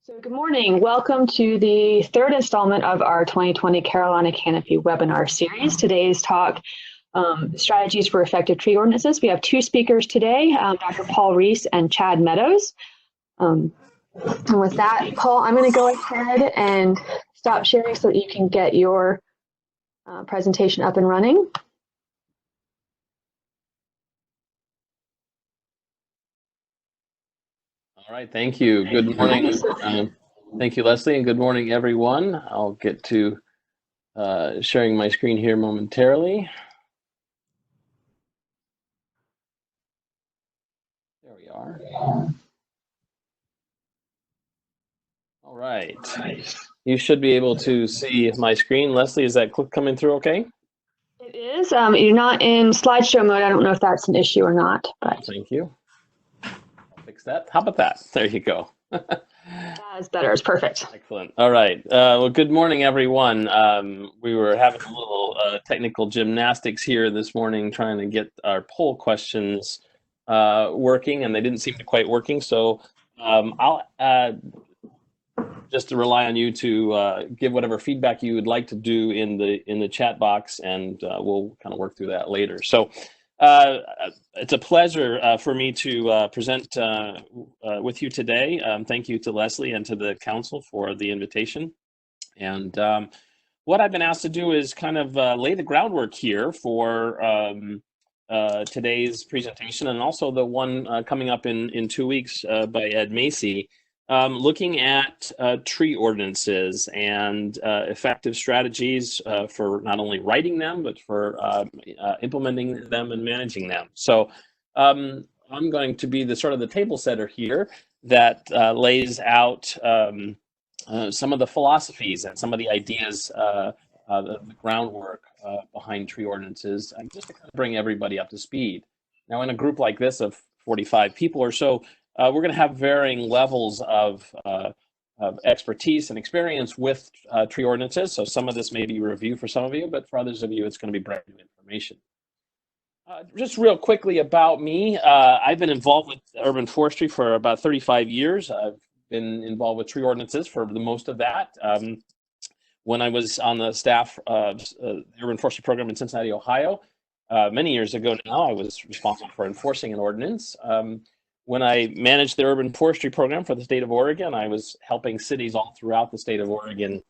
So good morning. Welcome to the third installment of our 2020 Carolina Canopy webinar series. Today's talk, Strategies for Effective Tree Ordinances. We have two speakers today, Dr. Paul Reese and Chad Meadows. And with that, Paul, I'm going to go ahead and stop sharing so that you can get your presentation up and running. All right, thank you. Good morning. Thank you, Leslie, and good morning, everyone. I'll get to sharing my screen here momentarily. There we are. All right. You should be able to see my screen. Leslie, is that clip coming through okay? It is. You're not in slideshow mode. I don't know if that's an issue or not. But thank you. I'll fix that. How about that? There you go. That's better. It's perfect. Excellent. All right. Well, good morning, everyone. We were having a little technical gymnastics here this morning, trying to get our poll questions working, and they didn't seem to quite working. So I'll just to rely on you to give whatever feedback you would like to do in the chat box, and we'll kind of work through that later. So it's a pleasure for me to present with you today. Thank you to Leslie and to the council for the invitation. And what I've been asked to do is kind of lay the groundwork here for today's presentation, and also the one coming up in 2 weeks by Ed Macy, looking at tree ordinances and effective strategies for not only writing them, but for implementing them and managing them. So I'm going to be the sort of the table setter here that lays out some of the philosophies and some of the ideas, the groundwork behind tree ordinances, just to kind of bring everybody up to speed. Now, in a group like this of 45 people or so, we're going to have varying levels of expertise and experience with tree ordinances. So some of this may be review for some of you, but for others of you, it's going to be brand new information. Just real quickly about me, I've been involved with urban forestry for about 35 years. I've been involved with tree ordinances for the most of that. When I was on the staff of the urban forestry program in Cincinnati, Ohio, many years ago now, I was responsible for enforcing an ordinance. When I managed the urban forestry program for the state of Oregon, I was helping cities all throughout the state of Oregon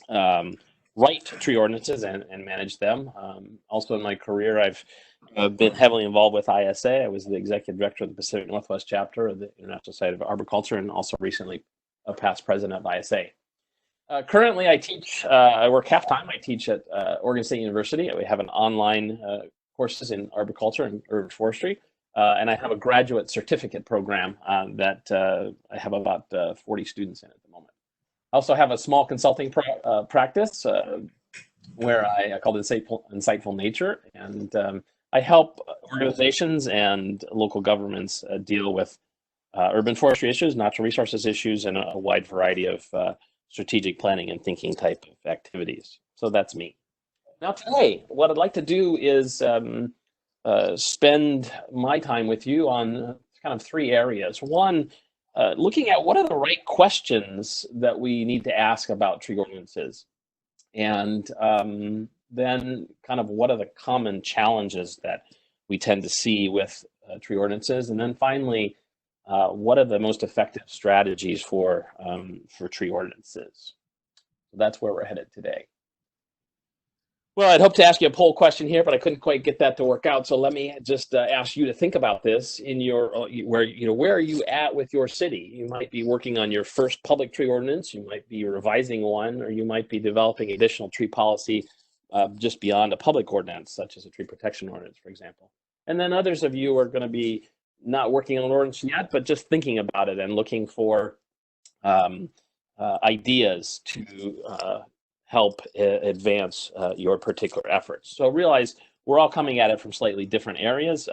write tree ordinances and manage them. Also in my career, I've been heavily involved with ISA. I was the executive director of the Pacific Northwest chapter of the International Society of Arboriculture, and also recently a past president of ISA. Currently, I teach, I work half-time. I teach at Oregon State University. We have an online courses in arboriculture and urban forestry. And I have a graduate certificate program that I have about 40 students in at the moment. I also have a small consulting practice where I call it Insightful Nature, and I help organizations and local governments deal with urban forestry issues, natural resources issues, and a wide variety of strategic planning and thinking type of activities. So that's me. Now today, what I'd like to do is spend my time with you on kind of three areas. One, looking at what are the right questions that we need to ask about tree ordinances, and then kind of what are the common challenges that we tend to see with tree ordinances, and then finally, what are the most effective strategies for tree ordinances. So that's where we're headed today. Well, I'd hope to ask you a poll question here, but I couldn't quite get that to work out. So let me just ask you to think about this in your where are you at with your city? You might be working on your first public tree ordinance, you might be revising one, or you might be developing additional tree policy just beyond a public ordinance, such as a tree protection ordinance, for example. And then others of you are going to be not working on an ordinance yet, but just thinking about it and looking for ideas to help advance your particular efforts. So realize we're all coming at it from slightly different areas,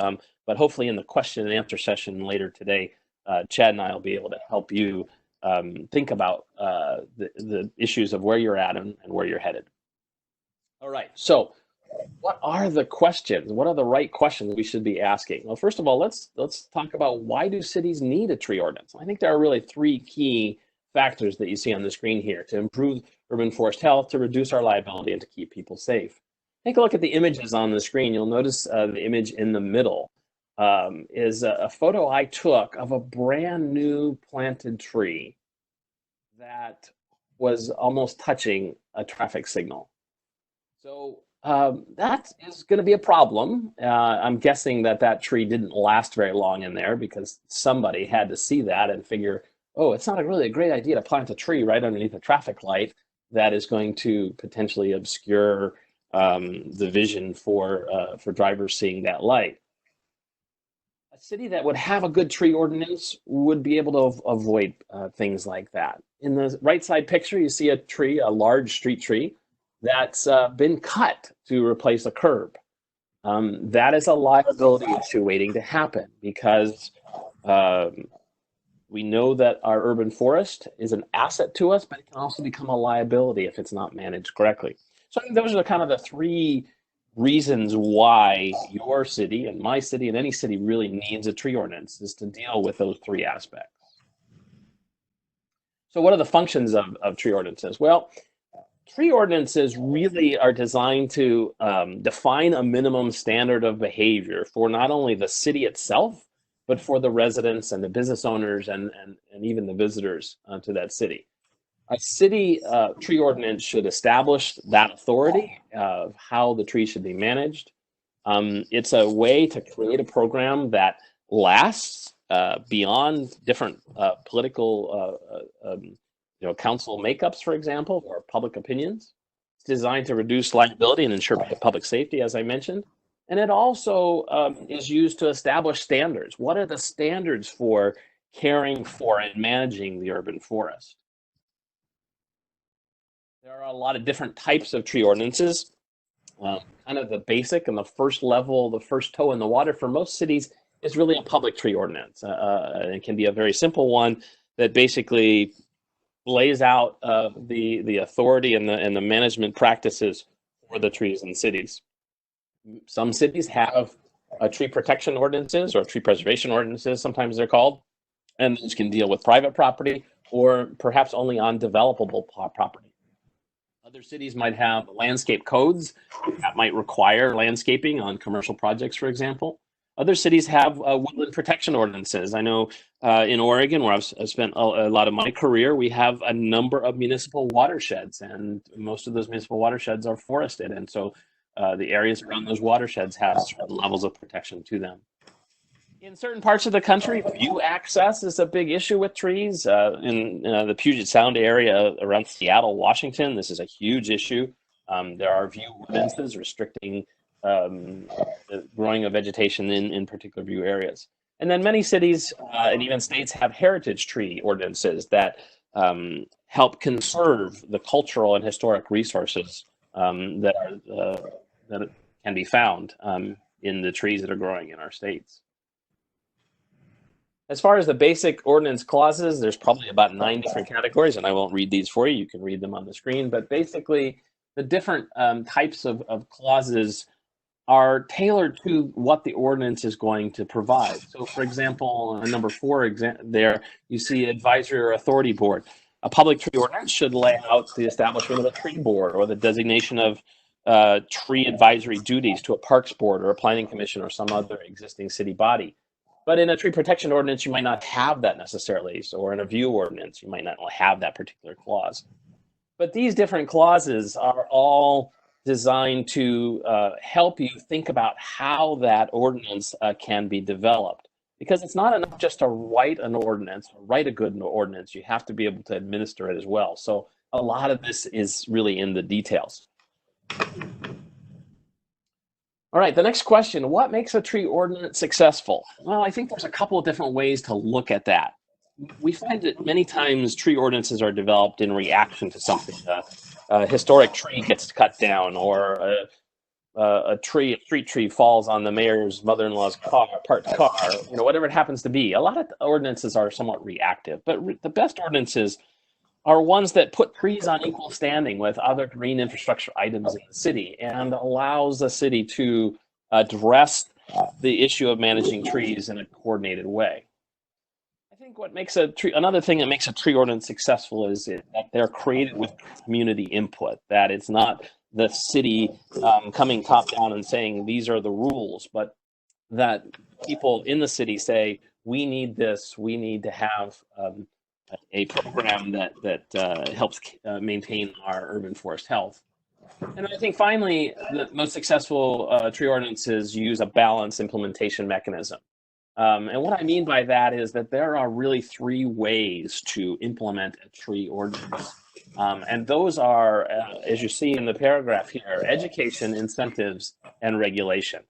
but hopefully in the question and answer session later today, Chad and I will be able to help you think about the issues of where you're at and where you're headed. All right, so what are the questions? What are the right questions we should be asking? Well, first of all, let's talk about why do cities need a tree ordinance? I think there are really three key factors that you see on the screen here to improve urban forest health, to reduce our liability, and to keep people safe. Take a look at the images on the screen. You'll notice the image in the middle is a photo I took of a brand new planted tree that was almost touching a traffic signal. So that is going to be a problem. I'm guessing that that tree didn't last very long in there because somebody had to see that and figure, oh, it's not really a great idea to plant a tree right underneath a traffic light that is going to potentially obscure the vision for drivers seeing that light. A city that would have a good tree ordinance would be able to avoid things like that. In the right side picture, you see a tree, a large street tree, that's been cut to replace a curb. That is a liability issue waiting to happen because we know that our urban forest is an asset to us, but it can also become a liability if it's not managed correctly. So I think those are kind of the three reasons why your city and my city and any city really needs a tree ordinance, is to deal with those three aspects. So what are the functions of tree ordinances? Well, tree ordinances really are designed to define a minimum standard of behavior for not only the city itself, but for the residents and the business owners and even the visitors to that city. A city tree ordinance should establish that authority of how the tree should be managed. It's a way to create a program that lasts beyond different political council makeups, for example, or public opinions. It's designed to reduce liability and ensure public safety, as I mentioned. And it also is used to establish standards. What are the standards for caring for and managing the urban forest? There are a lot of different types of tree ordinances. Kind of the basic and the first level, the first toe in the water for most cities is really a public tree ordinance. It can be a very simple one that basically lays out the authority and the management practices for the trees in cities. Some cities have tree protection ordinances or tree preservation ordinances, sometimes they're called, and those can deal with private property or perhaps only on developable property. Other cities might have landscape codes that might require landscaping on commercial projects, for example. Other cities have woodland protection ordinances. I know in Oregon, where I've spent a lot of my career, we have a number of municipal watersheds, and most of those municipal watersheds are forested. And so the areas around those watersheds have certain levels of protection to them. In certain parts of the country, view access is a big issue with trees. In the Puget Sound area around Seattle, Washington, this is a huge issue. There are view ordinances restricting the growing of vegetation in particular view areas. And then many cities and even states have heritage tree ordinances that help conserve the cultural and historic resources that can be found in the trees that are growing in our states. As far as the basic ordinance clauses, there's probably about 9 different categories, and I won't read these for you. You can read them on the screen. But basically, the different types of clauses are tailored to what the ordinance is going to provide. So, for example, number 4 there, you see advisory or authority board. A public tree ordinance should lay out the establishment of a tree board or the designation of tree advisory duties to a parks board or a planning commission or some other existing city body. But in a tree protection ordinance, you might not have that necessarily. So, or in a view ordinance, you might not have that particular clause. But these different clauses are all designed to help you think about how that ordinance can be developed. Because it's not enough just to write an ordinance, or write a good ordinance. You have to be able to administer it as well. So a lot of this is really in the details. All right, the next question, what makes a tree ordinance successful? Well, I think there's a couple of different ways to look at that. We find that many times tree ordinances are developed in reaction to something. A historic tree gets cut down, or a street tree falls on the mayor's mother-in-law's parked car, whatever it happens to be. A lot of ordinances are somewhat reactive, but the best ordinances are ones that put trees on equal standing with other green infrastructure items in the city and allows the city to address the issue of managing trees in a coordinated way. I think what makes another thing that makes a tree ordinance successful is that they're created with community input, that it's not the city coming top down and saying these are the rules, but that people in the city say, we need this, we need to have a program that helps maintain our urban forest health. And I think finally, the most successful tree ordinances use a balanced implementation mechanism. And what I mean by that is that there are really three ways to implement a tree ordinance. And those are, as you see in the paragraph here, education, incentives, and regulation.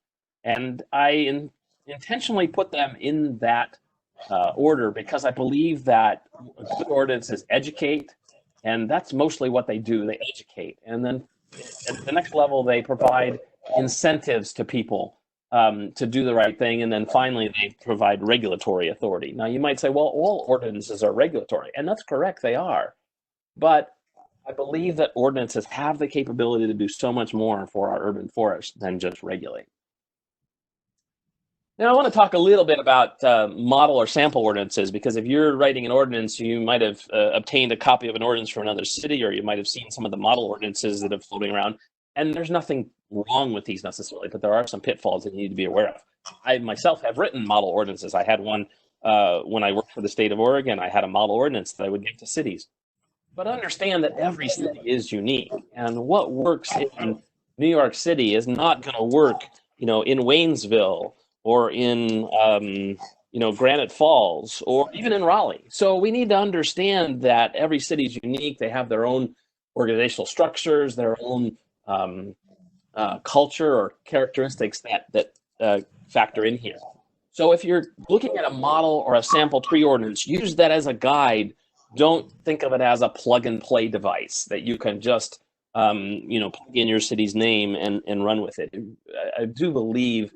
And I intentionally put them in that order because I believe that good ordinances educate, and that's mostly what they do. They educate. And then at the next level, they provide incentives to people to do the right thing. And then finally, they provide regulatory authority. Now, you might say, well, all ordinances are regulatory. And that's correct, they are. But I believe that ordinances have the capability to do so much more for our urban forest than just regulate. Now, I want to talk a little bit about model or sample ordinances, because if you're writing an ordinance, you might have obtained a copy of an ordinance from another city, or you might have seen some of the model ordinances that are floating around. And there's nothing wrong with these necessarily, but there are some pitfalls that you need to be aware of. I myself have written model ordinances. I had one when I worked for the state of Oregon. I had a model ordinance that I would give to cities. But understand that every city is unique, and what works in New York City is not going to work, in Waynesville or in Granite Falls or even in Raleigh. So we need to understand that every city is unique. They have their own organizational structures, their own culture or characteristics that factor in here. So if you're looking at a model or a sample tree ordinance, use that as a guide. Don't think of it as a plug and play device that you can just plug in your city's name and run with it. I do believe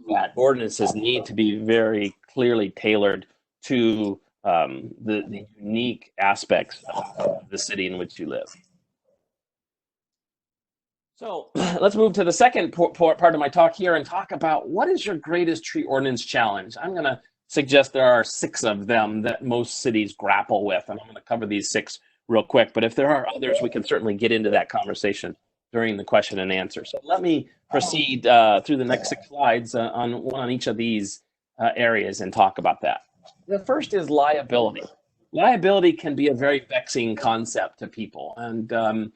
that ordinances need to be very clearly tailored to the unique aspects of the city in which you live. So let's move to the second part of my talk here and talk about what is your greatest tree ordinance challenge. I'm going to suggest there are 6 of them that most cities grapple with, and I'm going to cover these 6 real quick. But if there are others, we can certainly get into that conversation during the question and answer. So let me proceed through the next 6 slides on each of these areas and talk about that. The first is liability. Liability can be a very vexing concept to people. And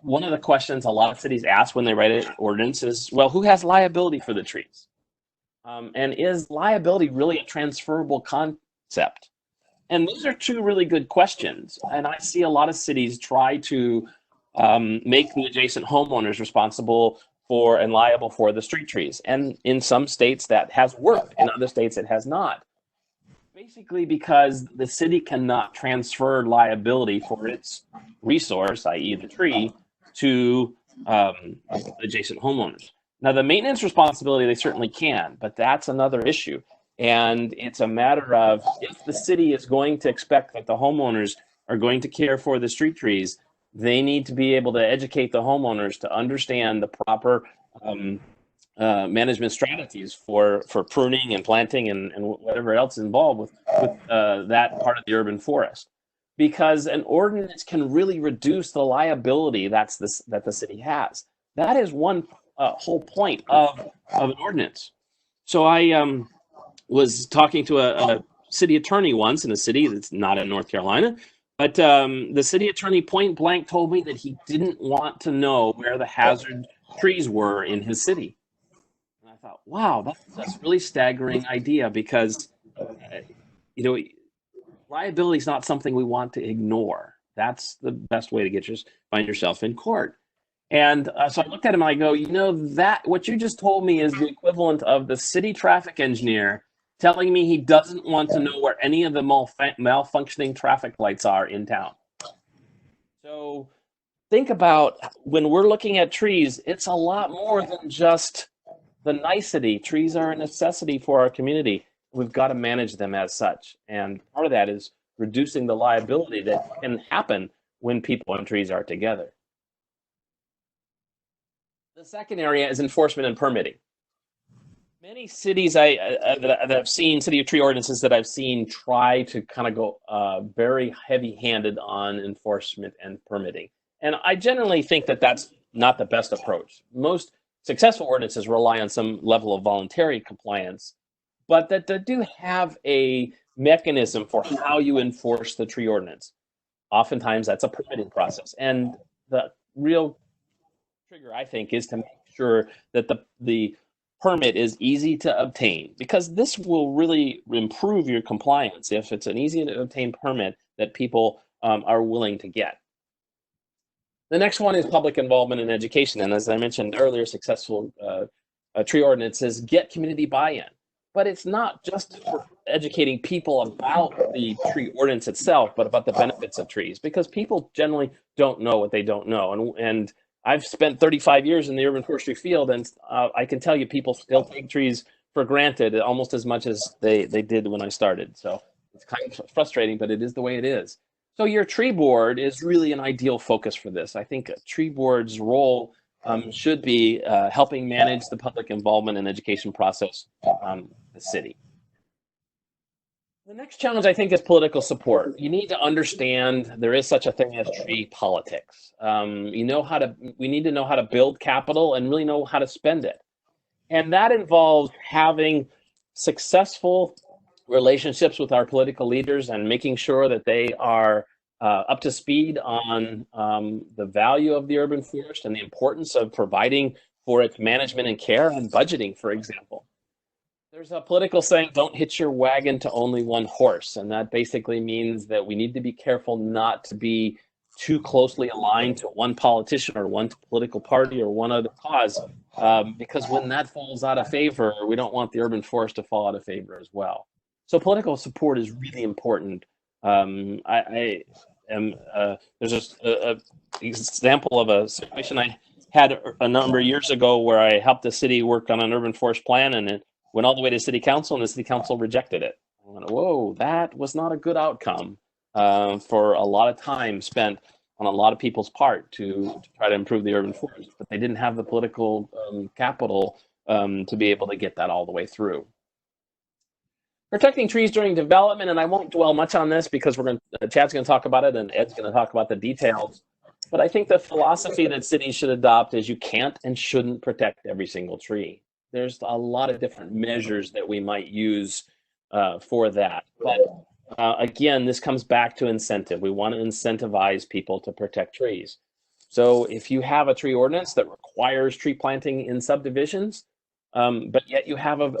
one of the questions a lot of cities ask when they write an ordinance is, well, who has liability for the trees? And is liability really a transferable concept? And those are 2 really good questions. And I see a lot of cities try to make the adjacent homeowners responsible for and liable for the street trees. And in some states that has worked, in other states it has not. Basically because the city cannot transfer liability for its resource, i.e. the tree, to adjacent homeowners. Now, the maintenance responsibility, they certainly can, but that's another issue. And it's a matter of, if the city is going to expect that the homeowners are going to care for the street trees, they need to be able to educate the homeowners to understand the proper management strategies for pruning and planting and whatever else is involved with that part of the urban forest. Because an ordinance can really reduce the liability that the city has. That is one whole point of an ordinance. So I was talking to a city attorney once in a city that's not in North Carolina, but the city attorney point blank told me that he didn't want to know where the hazard trees were in his city. And I thought, wow, that's a really staggering idea, because liability is not something we want to ignore. That's the best way to find yourself in court. And so I looked at him and I go, that what you just told me is the equivalent of the city traffic engineer telling me he doesn't want to know where any of the malfunctioning traffic lights are in town. So think about, when we're looking at trees, it's a lot more than just the nicety. Trees are a necessity for our community. We've got to manage them as such. And part of that is reducing the liability that can happen when people and trees are together. The second area is enforcement and permitting. Many cities that I've seen, city of tree ordinances that I've seen, try to kind of go very heavy-handed on enforcement and permitting. And I generally think that that's not the best approach. Most successful ordinances rely on some level of voluntary compliance, but that they do have a mechanism for how you enforce the tree ordinance. Oftentimes that's a permitting process. And the real trigger, I think, is to make sure that the permit is easy to obtain, because this will really improve your compliance if it's an easy to obtain permit that people are willing to get. The next one is public involvement in education. And as I mentioned earlier, successful tree ordinances get community buy-in. But it's not just for educating people about the tree ordinance itself, but about the benefits of trees, because people generally don't know what they don't know. And I've spent 35 years in the urban forestry field, and I can tell you people still take trees for granted almost as much as they did when I started. So it's kind of frustrating, but it is the way it is. So your tree board is really an ideal focus for this. I think a tree board's role should be helping manage the public involvement and education process in the city. The next challenge, I think, is political support. You need to understand there is such a thing as tree politics. We need to know how to build capital and really know how to spend it. And that involves having successful relationships with our political leaders and making sure that they are up to speed on the value of the urban forest and the importance of providing for its management and care and budgeting, for example. There's a political saying, don't hitch your wagon to only one horse. And that basically means that we need to be careful not to be too closely aligned to one politician or one political party or one other cause, because when that falls out of favor, we don't want the urban forest to fall out of favor as well. So political support is really important. There's an example of a situation I had a number of years ago where I helped the city work on an urban forest plan, and it went all the way to city council, and the city council rejected it. I went, whoa, that was not a good outcome for a lot of time spent on a lot of people's part to try to improve the urban forest, but they didn't have the political capital to be able to get that all the way through. Protecting trees during development, and I won't dwell much on this because Chad's going to talk about it and Ed's going to talk about the details. But I think the philosophy that cities should adopt is you can't and shouldn't protect every single tree. There's a lot of different measures that we might use for that. But again, this comes back to incentive. We want to incentivize people to protect trees. So if you have a tree ordinance that requires tree planting in subdivisions, but yet you have a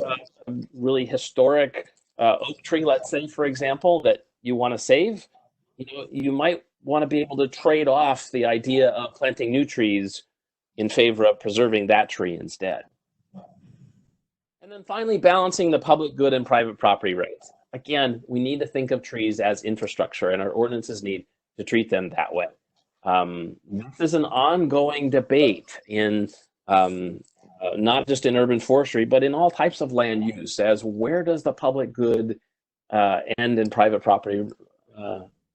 really historic oak tree, let's say, for example, that you want to save, you might want to be able to trade off the idea of planting new trees in favor of preserving that tree instead. And then finally, balancing the public good and private property rights. Again, we need to think of trees as infrastructure, and our ordinances need to treat them that way. This is an ongoing debate in not just in urban forestry, but in all types of land use, as where does the public good end and private property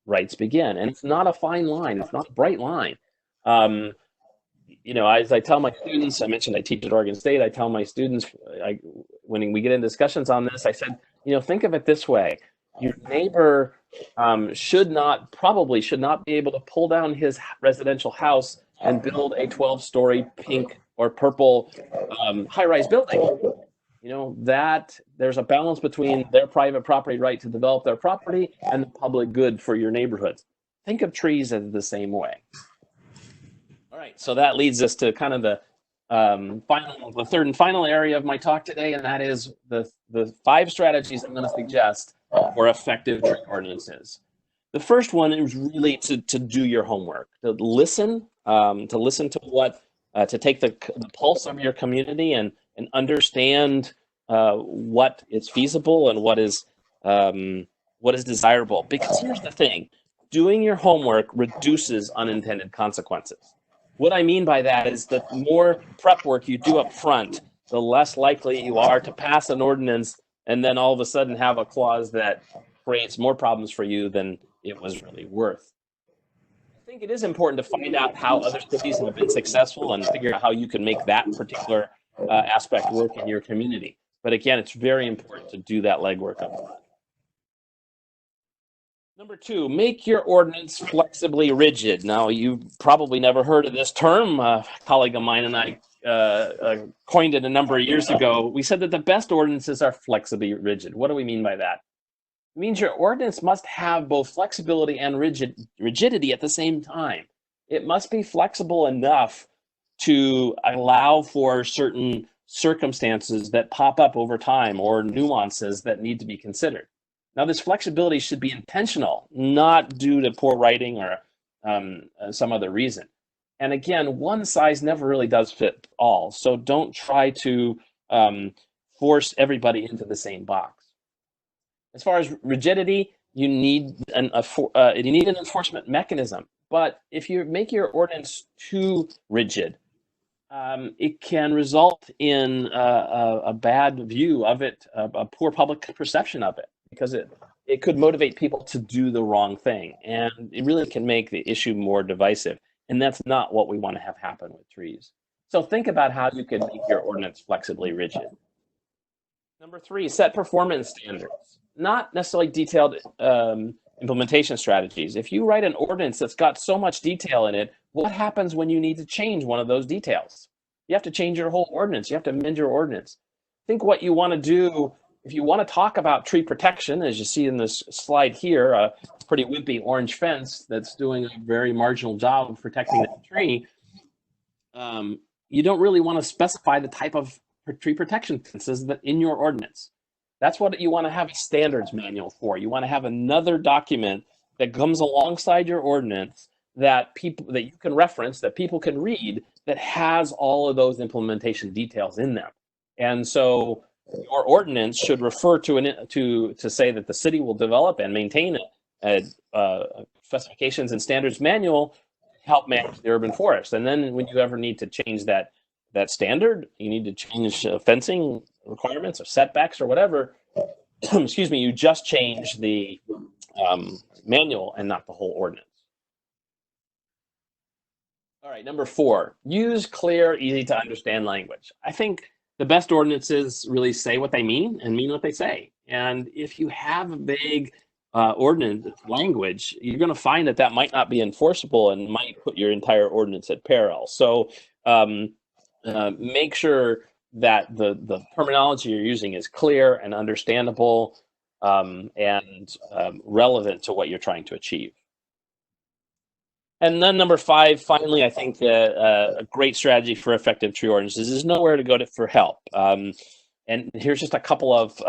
rights begin? And it's not a fine line. It's not a bright line. As I tell my students, I mentioned I teach at Oregon State, I tell my students, when we get in discussions on this, I said, think of it this way. Your neighbor probably should not be able to pull down his residential house and build a 12-story pink or purple high-rise building. That there's a balance between their private property right to develop their property and the public good for your neighborhood. Think of trees as the same way. All right, so that leads us to kind of the third and final area of my talk today, and that is the 5 strategies I'm going to suggest for effective tree ordinances. The first one is really to do your homework, to listen to what, to take the pulse of your community and understand what is feasible and what is desirable. Because here's the thing, doing your homework reduces unintended consequences. What I mean by that is the more prep work you do up front, the less likely you are to pass an ordinance and then all of a sudden have a clause that creates more problems for you than it was really worth. I think it is important to find out how other cities have been successful and figure out how you can make that particular aspect work in your community. But again, it's very important to do that legwork up front. Number 2, make your ordinance flexibly rigid. Now, you've probably never heard of this term. A colleague of mine and I coined it a number of years ago. We said that the best ordinances are flexibly rigid. What do we mean by that? It means your ordinance must have both flexibility and rigidity at the same time. It must be flexible enough to allow for certain circumstances that pop up over time or nuances that need to be considered. Now, this flexibility should be intentional, not due to poor writing or some other reason. And again, one size never really does fit all. So don't try to force everybody into the same box. As far as rigidity, you need an enforcement mechanism. But if you make your ordinance too rigid, it can result in a bad view of it, a poor public perception of it, because it could motivate people to do the wrong thing. And it really can make the issue more divisive. And that's not what we want to have happen with trees. So think about how you can make your ordinance flexibly rigid. Number 3, set performance standards, not necessarily detailed implementation strategies. If you write an ordinance that's got so much detail in it, what happens when you need to change one of those details? You have to change your whole ordinance. You have to amend your ordinance. Think what you want to do. If you want to talk about tree protection, as you see in this slide here, a pretty wimpy orange fence that's doing a very marginal job of protecting that tree, you don't really want to specify the type of tree protection fences that in your ordinance. That's what you want to have a standards manual for. You want to have another document that comes alongside your ordinance that you can reference, that people can read, that has all of those implementation details in them. And so your ordinance should refer to say that the city will develop and maintain a specifications and standards manual to help manage the urban forest. And then when you ever need to change that standard, you need to change fencing requirements or setbacks or whatever, excuse me, you just change the manual and not the whole ordinance. All right, number 4, use clear, easy to understand language. I think the best ordinances really say what they mean and mean what they say. And if you have a vague ordinance language, you're going to find that might not be enforceable and might put your entire ordinance at peril. So make sure that the terminology you're using is clear and understandable and relevant to what you're trying to achieve. And then number 5, finally, I think a great strategy for effective tree ordinances is know where to go for help. And here's just a couple of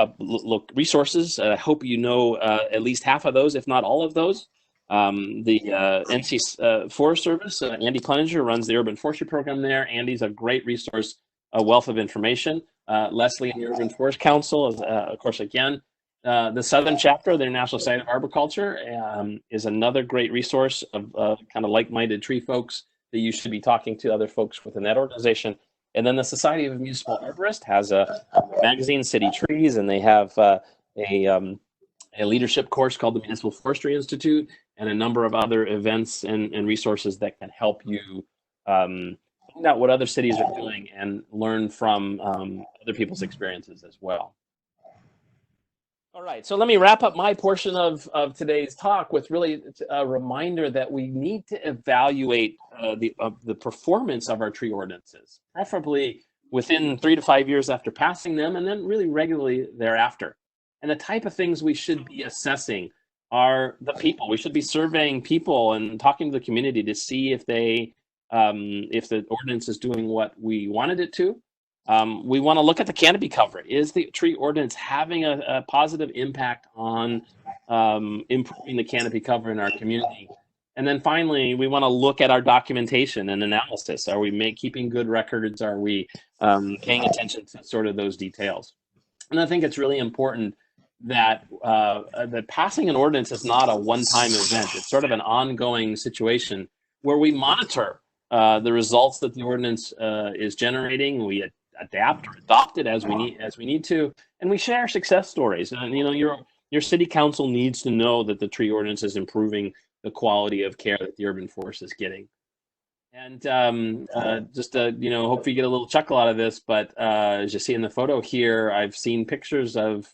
resources. I hope you know at least half of those, if not all of those. The NC Forest Service, Andy Cleninger runs the Urban Forestry Program there. Andy's a great resource, a wealth of information. Leslie and the Urban Forest Council, of course, again. The Southern Chapter of the International Society of Arboriculture is another great resource of kind of like-minded tree folks that you should be talking to other folks within that organization. And then the Society of Municipal Arborists has a magazine, City Trees, and they have a leadership course called the Municipal Forestry Institute, and a number of other events and resources that can help you find out what other cities are doing and learn from other people's experiences as well. All right, so let me wrap up my portion of today's talk with really a reminder that we need to evaluate the performance of our tree ordinances, preferably within 3 to 5 years after passing them, and then really regularly thereafter. And the type of things we should be assessing are the people. We should be surveying people and talking to the community to see if the ordinance is doing what we wanted it to. We want to look at the canopy cover. Is the tree ordinance having a positive impact on improving the canopy cover in our community? And then finally, we want to look at our documentation and analysis. Are we keeping good records? Are we paying attention to sort of those details? And I think it's really important that that passing an ordinance is not a one-time event. It's sort of an ongoing situation where we monitor the results that the ordinance is generating. We adapt or adopt it as we need to, and we share success stories. And your city council needs to know that the tree ordinance is improving the quality of care that the urban forest is getting. And just hope you get a little chuckle out of this. But as you see in the photo here, I've seen pictures of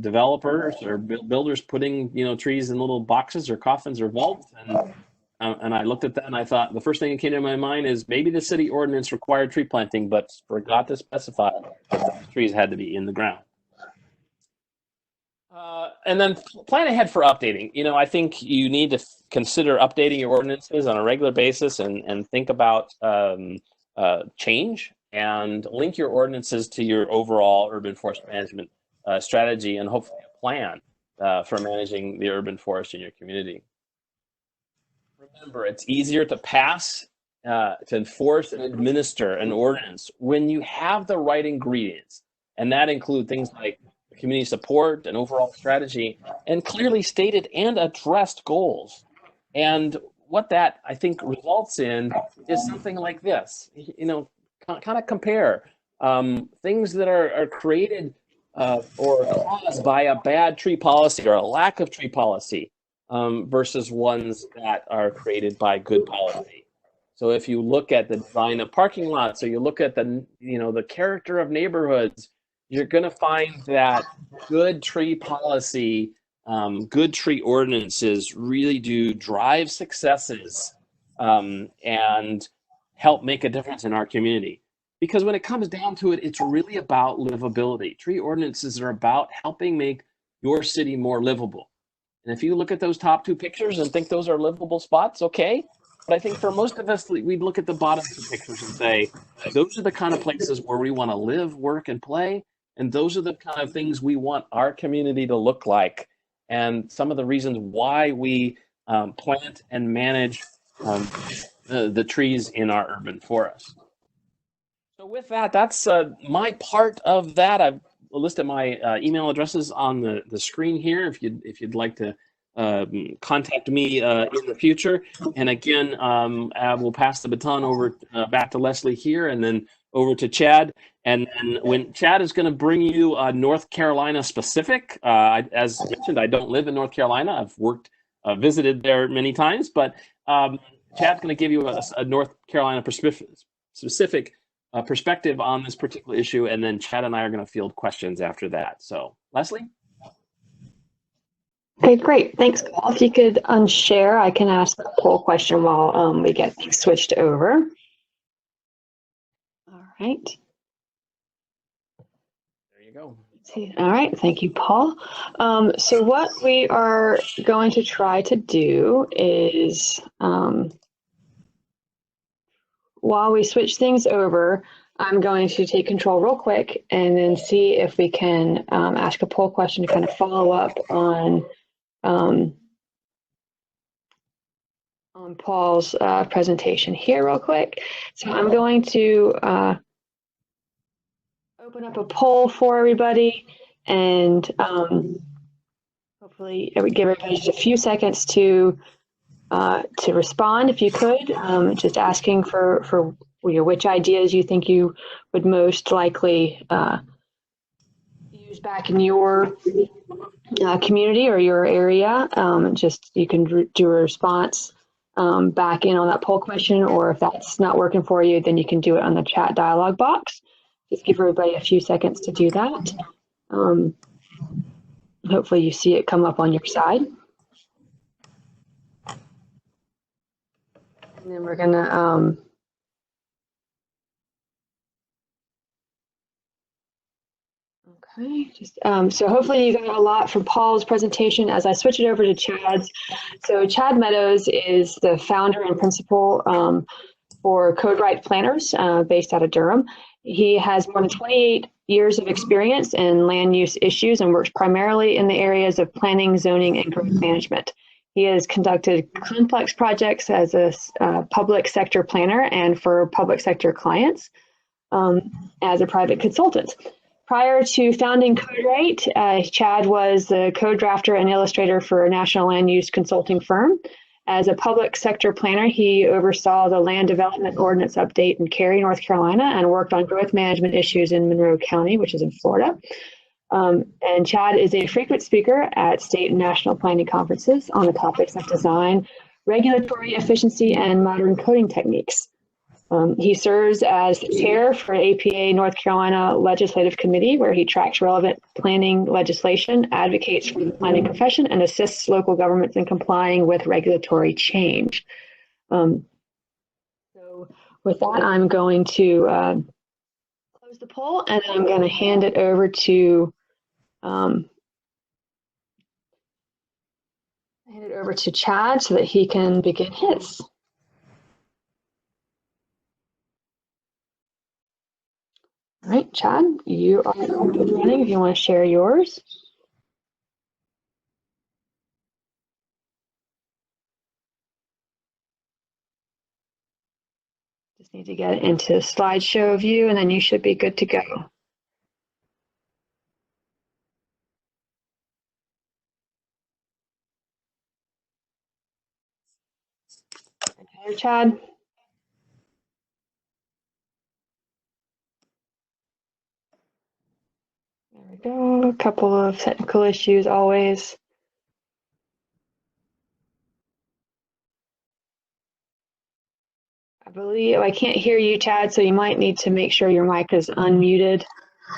developers or builders putting trees in little boxes or coffins or vaults, and I looked at that and I thought the first thing that came to my mind is maybe the city ordinance required tree planting, but forgot to specify that the trees had to be in the ground. And then plan ahead for updating. I think you need to consider updating your ordinances on a regular basis and think about change, and link your ordinances to your overall urban forest management strategy, and hopefully a plan for managing the urban forest in your community. Remember, it's easier to pass, to enforce and administer an ordinance when you have the right ingredients. And that include things like community support and overall strategy, and clearly stated and addressed goals. And what that, I think, results in is something like this. Kind of compare things that are created or caused by a bad tree policy or a lack of tree policy versus ones that are created by good policy. So if you look at the design of parking lots, or you look at the character of neighborhoods, you're going to find that good tree policy, good tree ordinances really do drive successes and help make a difference in our community. Because when it comes down to it, it's really about livability. Tree ordinances are about helping make your city more livable. And if you look at those top two pictures and think those are livable spots, okay. But I think for most of us, we'd look at the bottom two pictures and say, those are the kind of places where we want to live, work, and play. And those are the kind of things we want our community to look like. And some of the reasons why we plant and manage the trees in our urban forest. So with that, that's my part of that. I've listed my email addresses on the screen here if you'd like to contact me in the future. And again, we'll pass the baton over back to Leslie here, and then over to Chad. And when Chad is going to bring you North Carolina specific, as mentioned, I don't live in North Carolina. I've visited there many times, but Chad's going to give you a North Carolina specific perspective on this particular issue, and then Chad and I are going to field questions after that. So, Leslie? Okay, great. Thanks, Paul. If you could unshare, I can ask a poll question while we get things switched over. All right. There you go. All right, thank you, Paul. So what we are going to try to do is, while we switch things over, I'm going to take control real quick and then see if we can ask a poll question to kind of follow up on Paul's presentation here real quick. So I'm going to open up a poll for everybody, and hopefully give everybody just a few seconds to respond, if you could. Just asking for which ideas you think you would most likely use back in your community or your area. Just you can do a response back in on that poll question, or if that's not working for you, then you can do it on the chat dialog box. Just give everybody a few seconds to do that. Hopefully you see it come up on your side. And then we're gonna okay, just so hopefully you got a lot from Paul's presentation as I switch it over to Chad's. So Chad Meadows is the founder and principal for Code Right Planners based out of Durham. He has more than 28 years of experience in land use issues and works primarily in the areas of planning, zoning, and growth management. He has conducted complex projects as a public sector planner and for public sector clients as a private consultant. Prior to founding Code Right, Chad was the code drafter and illustrator for a national land use consulting firm. As a public sector planner, he oversaw the land development ordinance update in Cary, North Carolina, and worked on growth management issues in Monroe County, which is in Florida. And Chad is a frequent speaker at state and national planning conferences on the topics of design, regulatory efficiency and modern coding techniques. He serves as the chair for APA North Carolina Legislative Committee, where he tracks relevant planning legislation, advocates for the planning profession, and assists local governments in complying with regulatory change. So with that, I'm going to close the poll, and then I'm going to hand it over to Chad so that he can begin his. All right, Chad, you are running if you want to share yours. Just need to get it into slideshow view, and then you should be good to go. Okay, Chad. There we go. A couple of technical issues always. I believe I can't hear you, Chad, so you might need to make sure your mic is unmuted.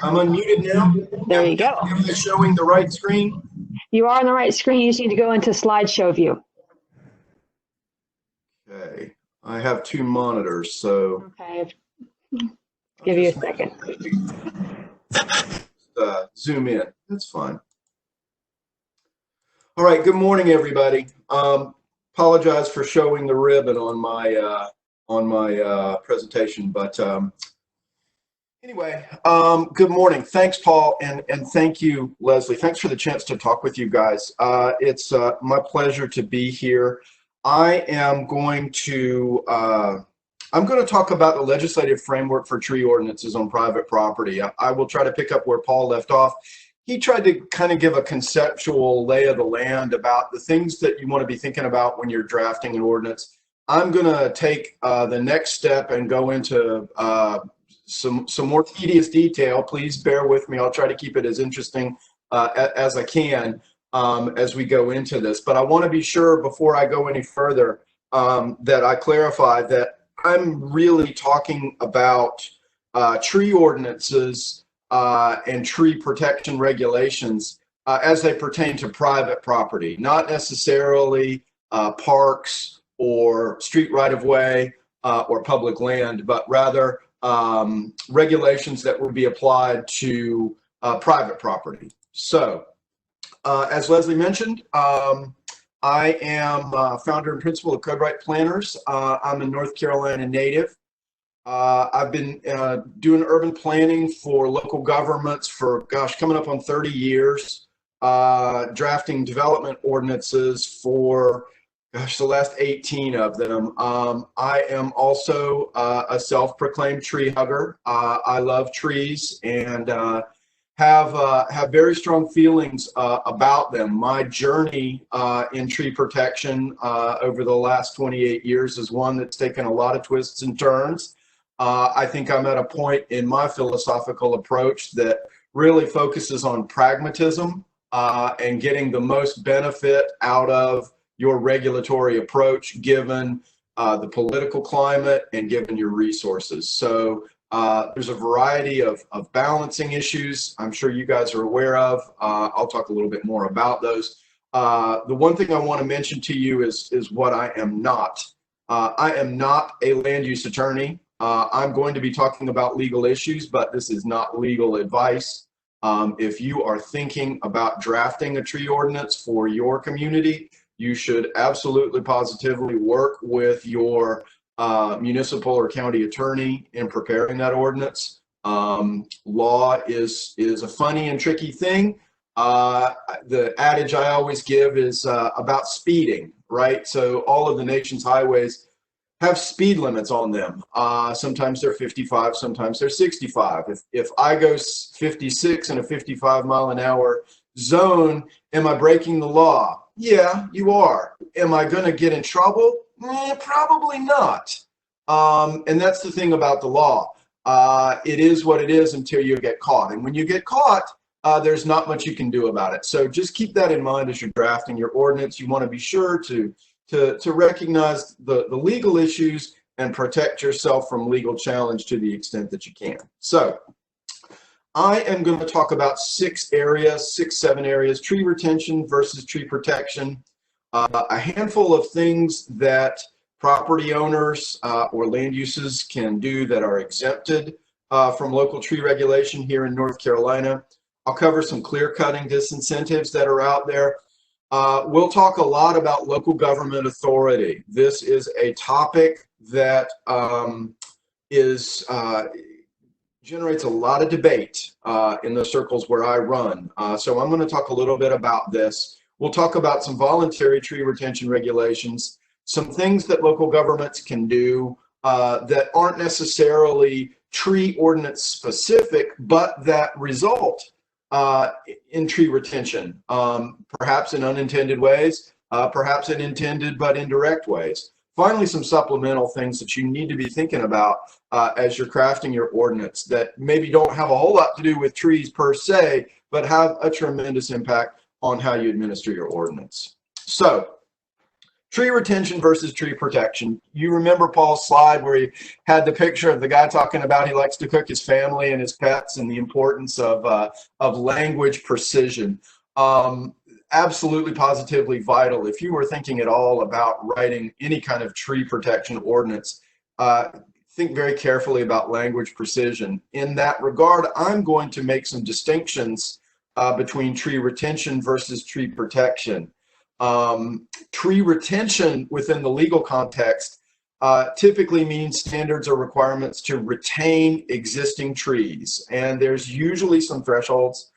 I'm unmuted now. There you go. Am I showing the right screen? You are on the right screen. You just need to go into slideshow view. Okay. I have two monitors, so. Okay. Give you a second. Zoom in. That's fine. All right. Good morning, everybody. Apologize for showing the ribbon on my presentation, but anyway, good morning. Thanks, Paul, and thank you, Leslie. Thanks for the chance to talk with you guys. It's my pleasure to be here. I am going to talk about the legislative framework for tree ordinances on private property. I will try to pick up where Paul left off. He tried to kind of give a conceptual lay of the land about the things that you want to be thinking about when you're drafting an ordinance. I'm going to take the next step and go into some more tedious detail. Please bear with me. I'll try to keep it as interesting as I can as we go into this. But I want to be sure before I go any further that I clarify that I'm really talking about tree ordinances and tree protection regulations as they pertain to private property, not necessarily parks or street right-of-way or public land, but rather regulations that will be applied to private property. So, as Leslie mentioned, I am founder and principal of Code Right Planners. I'm a North Carolina native. I've been doing urban planning for local governments for, gosh, coming up on 30 years, drafting development ordinances for, gosh, the last 18 of them. I am also a self-proclaimed tree hugger. I love trees and have very strong feelings about them. My journey in tree protection over the last 28 years is one that's taken a lot of twists and turns. I think I'm at a point in my philosophical approach that really focuses on pragmatism and getting the most benefit out of your regulatory approach given the political climate and given your resources. So there's a variety of balancing issues I'm sure you guys are aware of. I'll talk a little bit more about those. The one thing I want to mention to you is what I am not. I am not a land use attorney. I'm going to be talking about legal issues, but this is not legal advice. If you are thinking about drafting a tree ordinance for your community, you should absolutely positively work with your municipal or county attorney in preparing that ordinance. Law is a funny and tricky thing. The adage I always give is about speeding, right? So all of the nation's highways have speed limits on them. Sometimes they're 55, sometimes they're 65. If I go 56 in a 55 mile an hour zone, am I breaking the law? Yeah, you are. Am I going to get in trouble? Probably not. And that's the thing about the law. It is what it is until you get caught. And when you get caught, there's not much you can do about it. So just keep that in mind as you're drafting your ordinance. You want to be sure to to recognize the legal issues and protect yourself from legal challenge to the extent that you can. So I am going to talk about 7 areas: tree retention versus tree protection, a handful of things that property owners or land uses can do that are exempted from local tree regulation here in North Carolina. I'll cover some clear-cutting disincentives that are out there. We'll talk a lot about local government authority. This is a topic that generates a lot of debate in the circles where I run. So I'm going to talk a little bit about this. We'll talk about some voluntary tree retention regulations, some things that local governments can do that aren't necessarily tree ordinance specific, but that result in tree retention, perhaps in unintended ways, perhaps in intended but indirect ways. Finally, some supplemental things that you need to be thinking about as you're crafting your ordinance that maybe don't have a whole lot to do with trees per se, but have a tremendous impact on how you administer your ordinance. So, tree retention versus tree protection. You remember Paul's slide where he had the picture of the guy talking about he likes to cook his family and his pets and the importance of language precision. Absolutely, positively vital. If you were thinking at all about writing any kind of tree protection ordinance, think very carefully about language precision. In that regard, I'm going to make some distinctions between tree retention versus tree protection. Tree retention within the legal context typically means standards or requirements to retain existing trees. And there's usually some thresholds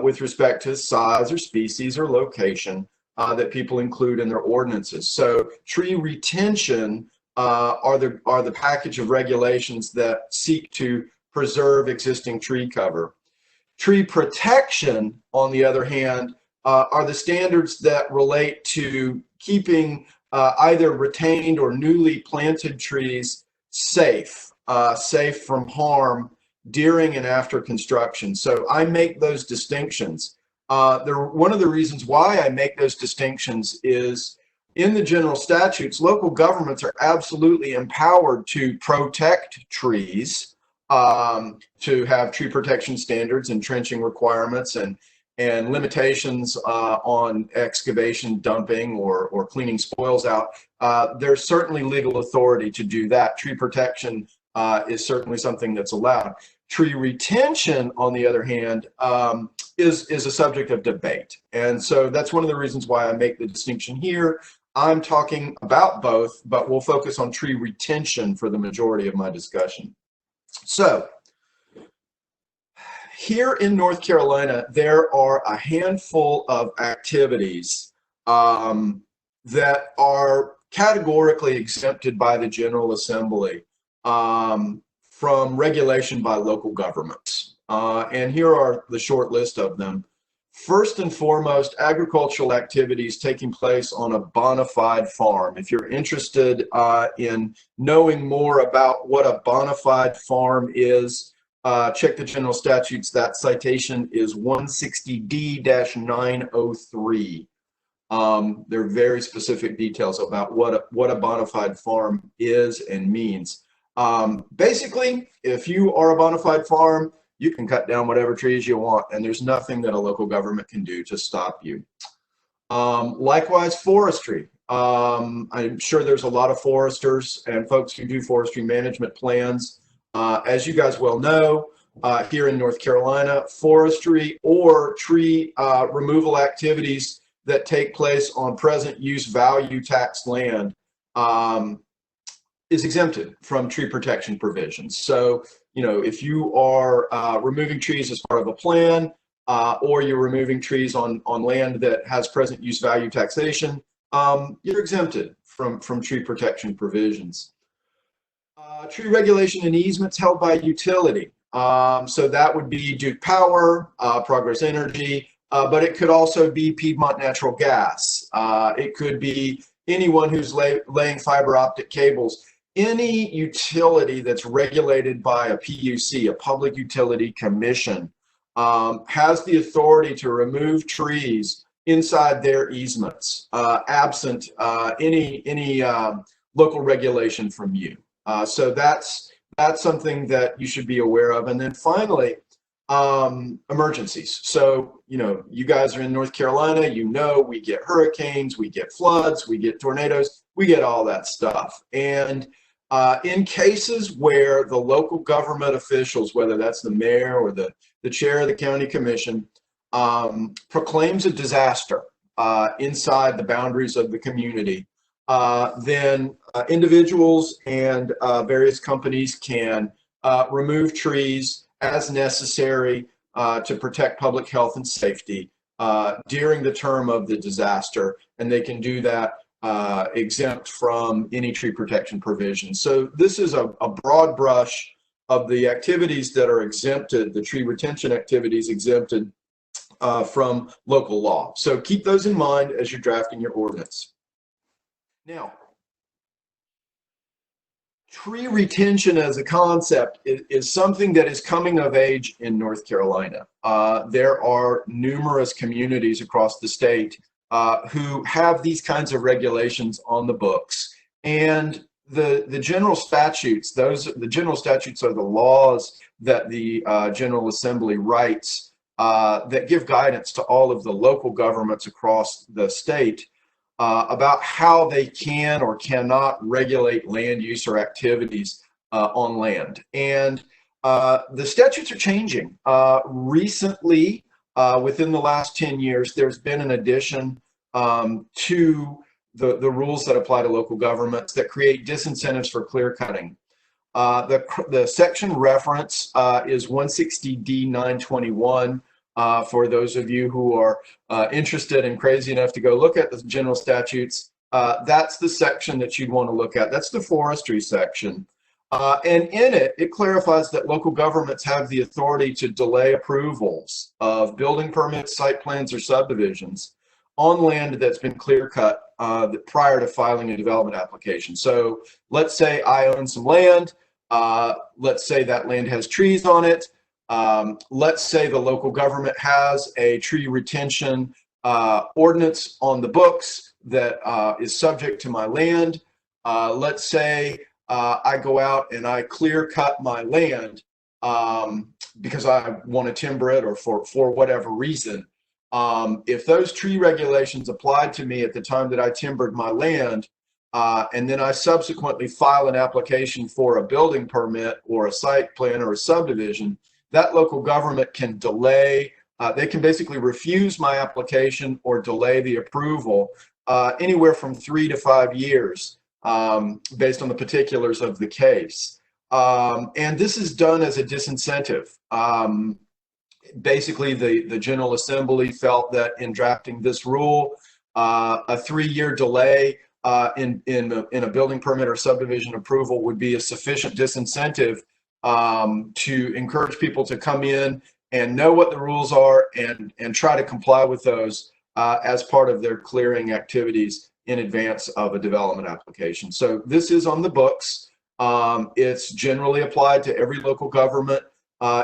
with respect to size or species or location that people include in their ordinances. So tree retention are the package of regulations that seek to preserve existing tree cover. Tree protection, on the other hand, are the standards that relate to keeping either retained or newly planted trees safe from harm during and after construction. So I make those distinctions. One of the reasons why I make those distinctions is in the general statutes, local governments are absolutely empowered to protect trees, to have tree protection standards and trenching requirements and limitations on excavation, dumping, or cleaning spoils out. There's certainly legal authority to do that. Tree protection is certainly something that's allowed. Tree retention, on the other hand, is a subject of debate. And so that's one of the reasons why I make the distinction here. I'm talking about both, but we'll focus on tree retention for the majority of my discussion. So, here in North Carolina, there are a handful of activities that are categorically exempted by the General Assembly from regulation by local governments. And here are the short list of them. First and foremost, agricultural activities taking place on a bona fide farm. If you're interested in knowing more about what a bona fide farm is, check the general statutes. That citation is 160D-903. There are very specific details about what a bona fide farm is and means. Basically, if you are a bona fide farm, you can cut down whatever trees you want, and there's nothing that a local government can do to stop you. Likewise, forestry. I'm sure there's a lot of foresters and folks who do forestry management plans. As you guys well know, here in North Carolina, forestry or tree removal activities that take place on present use value taxed land is exempted from tree protection provisions. So, you know, if you are removing trees as part of a plan, or you're removing trees on land that has present use value taxation, you're exempted from tree protection provisions. Tree regulation and easements held by utility. So that would be Duke Power, Progress Energy, but it could also be Piedmont Natural Gas. It could be anyone who's laying fiber optic cables. Any utility that's regulated by a PUC, a Public Utility Commission, has the authority to remove trees inside their easements, absent any local regulation from you. So that's something that you should be aware of. And then finally, emergencies. So, you guys are in North Carolina, we get hurricanes, we get floods, we get tornadoes, we get all that stuff. And in cases where the local government officials, whether that's the mayor or the chair of the county commission, proclaims a disaster inside the boundaries of the community, then individuals and various companies can remove trees as necessary to protect public health and safety during the term of the disaster, and they can do that exempt from any tree protection provisions. So this is a broad brush of the activities that are exempted, the tree retention activities exempted from local law. So keep those in mind as you're drafting your ordinance. Now, tree retention as a concept is something that is coming of age in North Carolina. There are numerous communities across the state who have these kinds of regulations on the books. And the general statutes, the general statutes are the laws that the General Assembly writes that give guidance to all of the local governments across the state about how they can or cannot regulate land use or activities on land. And the statutes are changing. Recently, within the last 10 years, there's been an addition to the rules that apply to local governments that create disincentives for clear cutting. The section reference is 160D 921. For those of you who are interested and crazy enough to go look at the general statutes, that's the section that you'd want to look at. That's the forestry section. And in it, it clarifies that local governments have the authority to delay approvals of building permits, site plans, or subdivisions on land that's been clear cut prior to filing a development application. So let's say I own some land. Let's say that land has trees on it. Let's say the local government has a tree retention ordinance on the books that is subject to my land. Let's say I go out and I clear cut my land because I want to timber it or for whatever reason. If those tree regulations applied to me at the time that I timbered my land, and then I subsequently file an application for a building permit or a site plan or a subdivision, that local government can delay, they can basically refuse my application or delay the approval anywhere from 3 to 5 years based on the particulars of the case. And this is done as a disincentive. Basically, the General Assembly felt that in drafting this rule, a 3-year delay in a building permit or subdivision approval would be a sufficient disincentive to encourage people to come in and know what the rules are and try to comply with those as part of their clearing activities in advance of a development application. So this is on the books. It's generally applied to every local government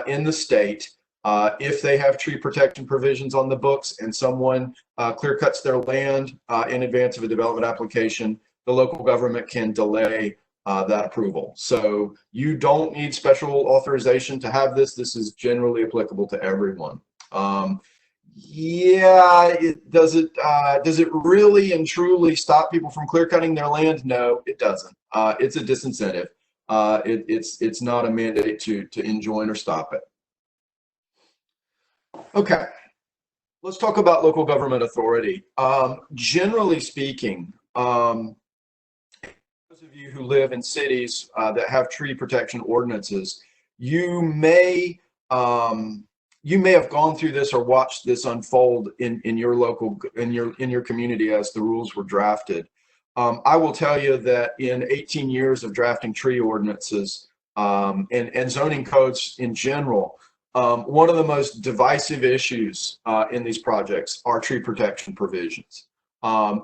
in the state. If they have tree protection provisions on the books and someone clear cuts their land in advance of a development application, the local government can delay that approval. So you don't need special authorization to have this. This is generally applicable to everyone. Yeah, does it really and truly stop people from clear cutting their land? No, it doesn't. It's a disincentive. It's not a mandate to enjoin or stop it. Okay, let's talk about local government authority. Generally speaking, those of you who live in cities that have tree protection ordinances, you may have gone through this or watched this unfold in your local in your community as the rules were drafted. I will tell you that in 18 years of drafting tree ordinances and zoning codes in general, one of the most divisive issues in these projects are tree protection provisions.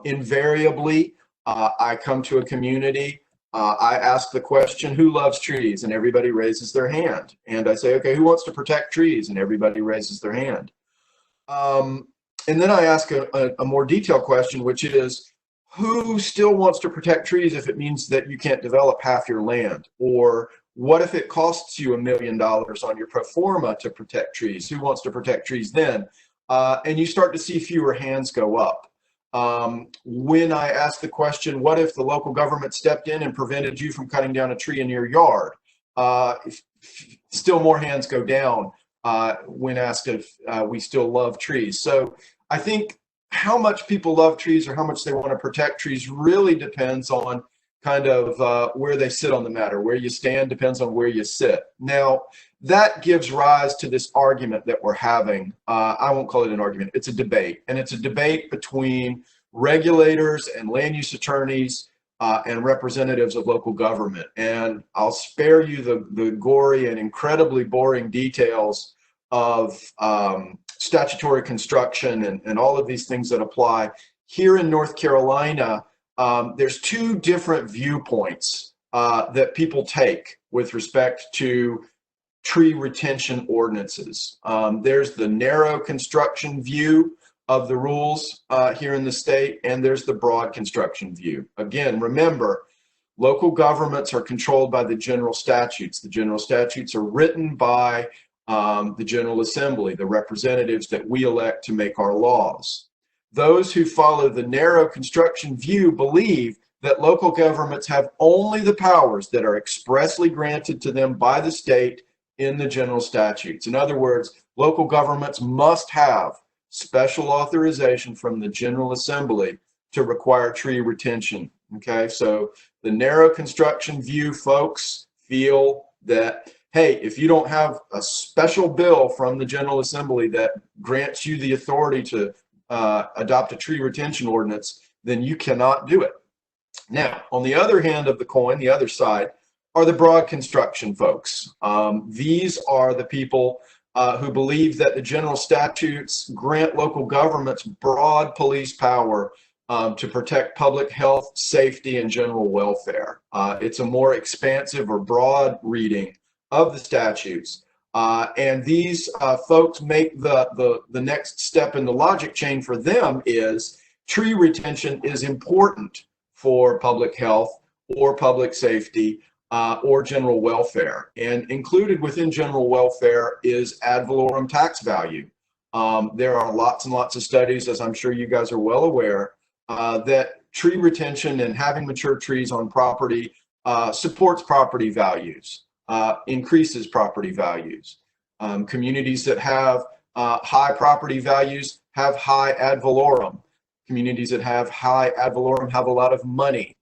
Invariably, I come to a community, I ask the question, who loves trees? And everybody raises their hand. And I say, okay, who wants to protect trees? And everybody raises their hand. And then I ask a more detailed question, which is, who still wants to protect trees if it means that you can't develop half your land? Or what if it costs you $1 million on your pro forma to protect trees? Who wants to protect trees then? And you start to see fewer hands go up. When I ask the question, what if the local government stepped in and prevented you from cutting down a tree in your yard? Still more hands go down when asked if we still love trees. So I think how much people love trees or how much they want to protect trees really depends on kind of where they sit on the matter. Where you stand depends on where you sit. Now, that gives rise to this argument that we're having. I won't call it an argument, it's a debate. And it's a debate between regulators and land use attorneys and representatives of local government. And I'll spare you the gory and incredibly boring details of statutory construction and all of these things that apply. Here in North Carolina, there's two different viewpoints that people take with respect to tree retention ordinances. There's the narrow construction view of the rules here in the state, and there's the broad construction view. Again, remember, local governments are controlled by the general statutes. The general statutes are written by the General Assembly, the representatives that we elect to make our laws. Those who follow the narrow construction view believe that local governments have only the powers that are expressly granted to them by the state in the general statutes. In other words, local governments must have special authorization from the General Assembly to require tree retention. Okay, so the narrow construction view folks feel that, hey, if you don't have a special bill from the General Assembly that grants you the authority to adopt a tree retention ordinance, then you cannot do it. Now, on the other hand of the coin, the other side, are the broad construction folks. These are the people who believe that the general statutes grant local governments broad police power to protect public health, safety, and general welfare. It's a more expansive or broad reading of the statutes. And these folks make the next step in the logic chain for them is tree retention is important for public health or public safety or general welfare. And included within general welfare is ad valorem tax value. There are lots and lots of studies, as I'm sure you guys are well aware, that tree retention and having mature trees on property supports property values, increases property values. Communities that have high property values have high ad valorem. Communities that have high ad valorem have a lot of money.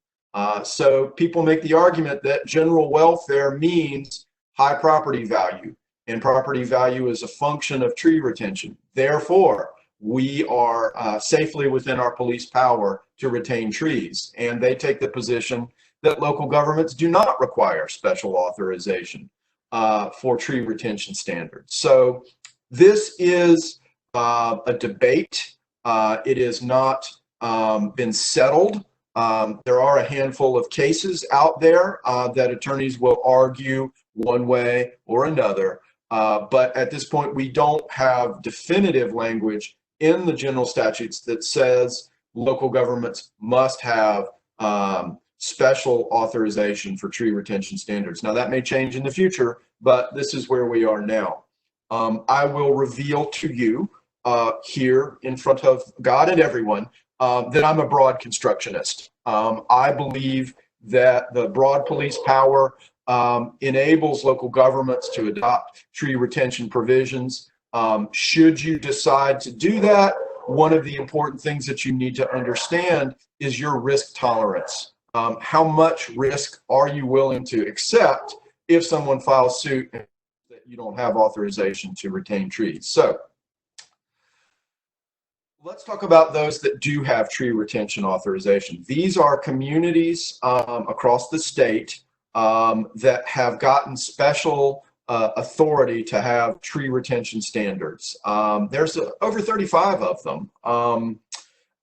So people make the argument that general welfare means high property value, and property value is a function of tree retention. Therefore, we are safely within our police power to retain trees. And they take the position that local governments do not require special authorization for tree retention standards. So this is a debate. It has not been settled. There are a handful of cases out there that attorneys will argue one way or another. But at this point, we don't have definitive language in the general statutes that says local governments must have special authorization for tree retention standards. Now, that may change in the future, but this is where we are now. I will reveal to you here in front of God and everyone that I'm a broad constructionist. I believe that the broad police power enables local governments to adopt tree retention provisions. Should you decide to do that, one of the important things that you need to understand is your risk tolerance. How much risk are you willing to accept if someone files suit that you don't have authorization to retain trees? So let's talk about those that do have tree retention authorization. These are communities across the state that have gotten special authority to have tree retention standards. There's over 35 of them.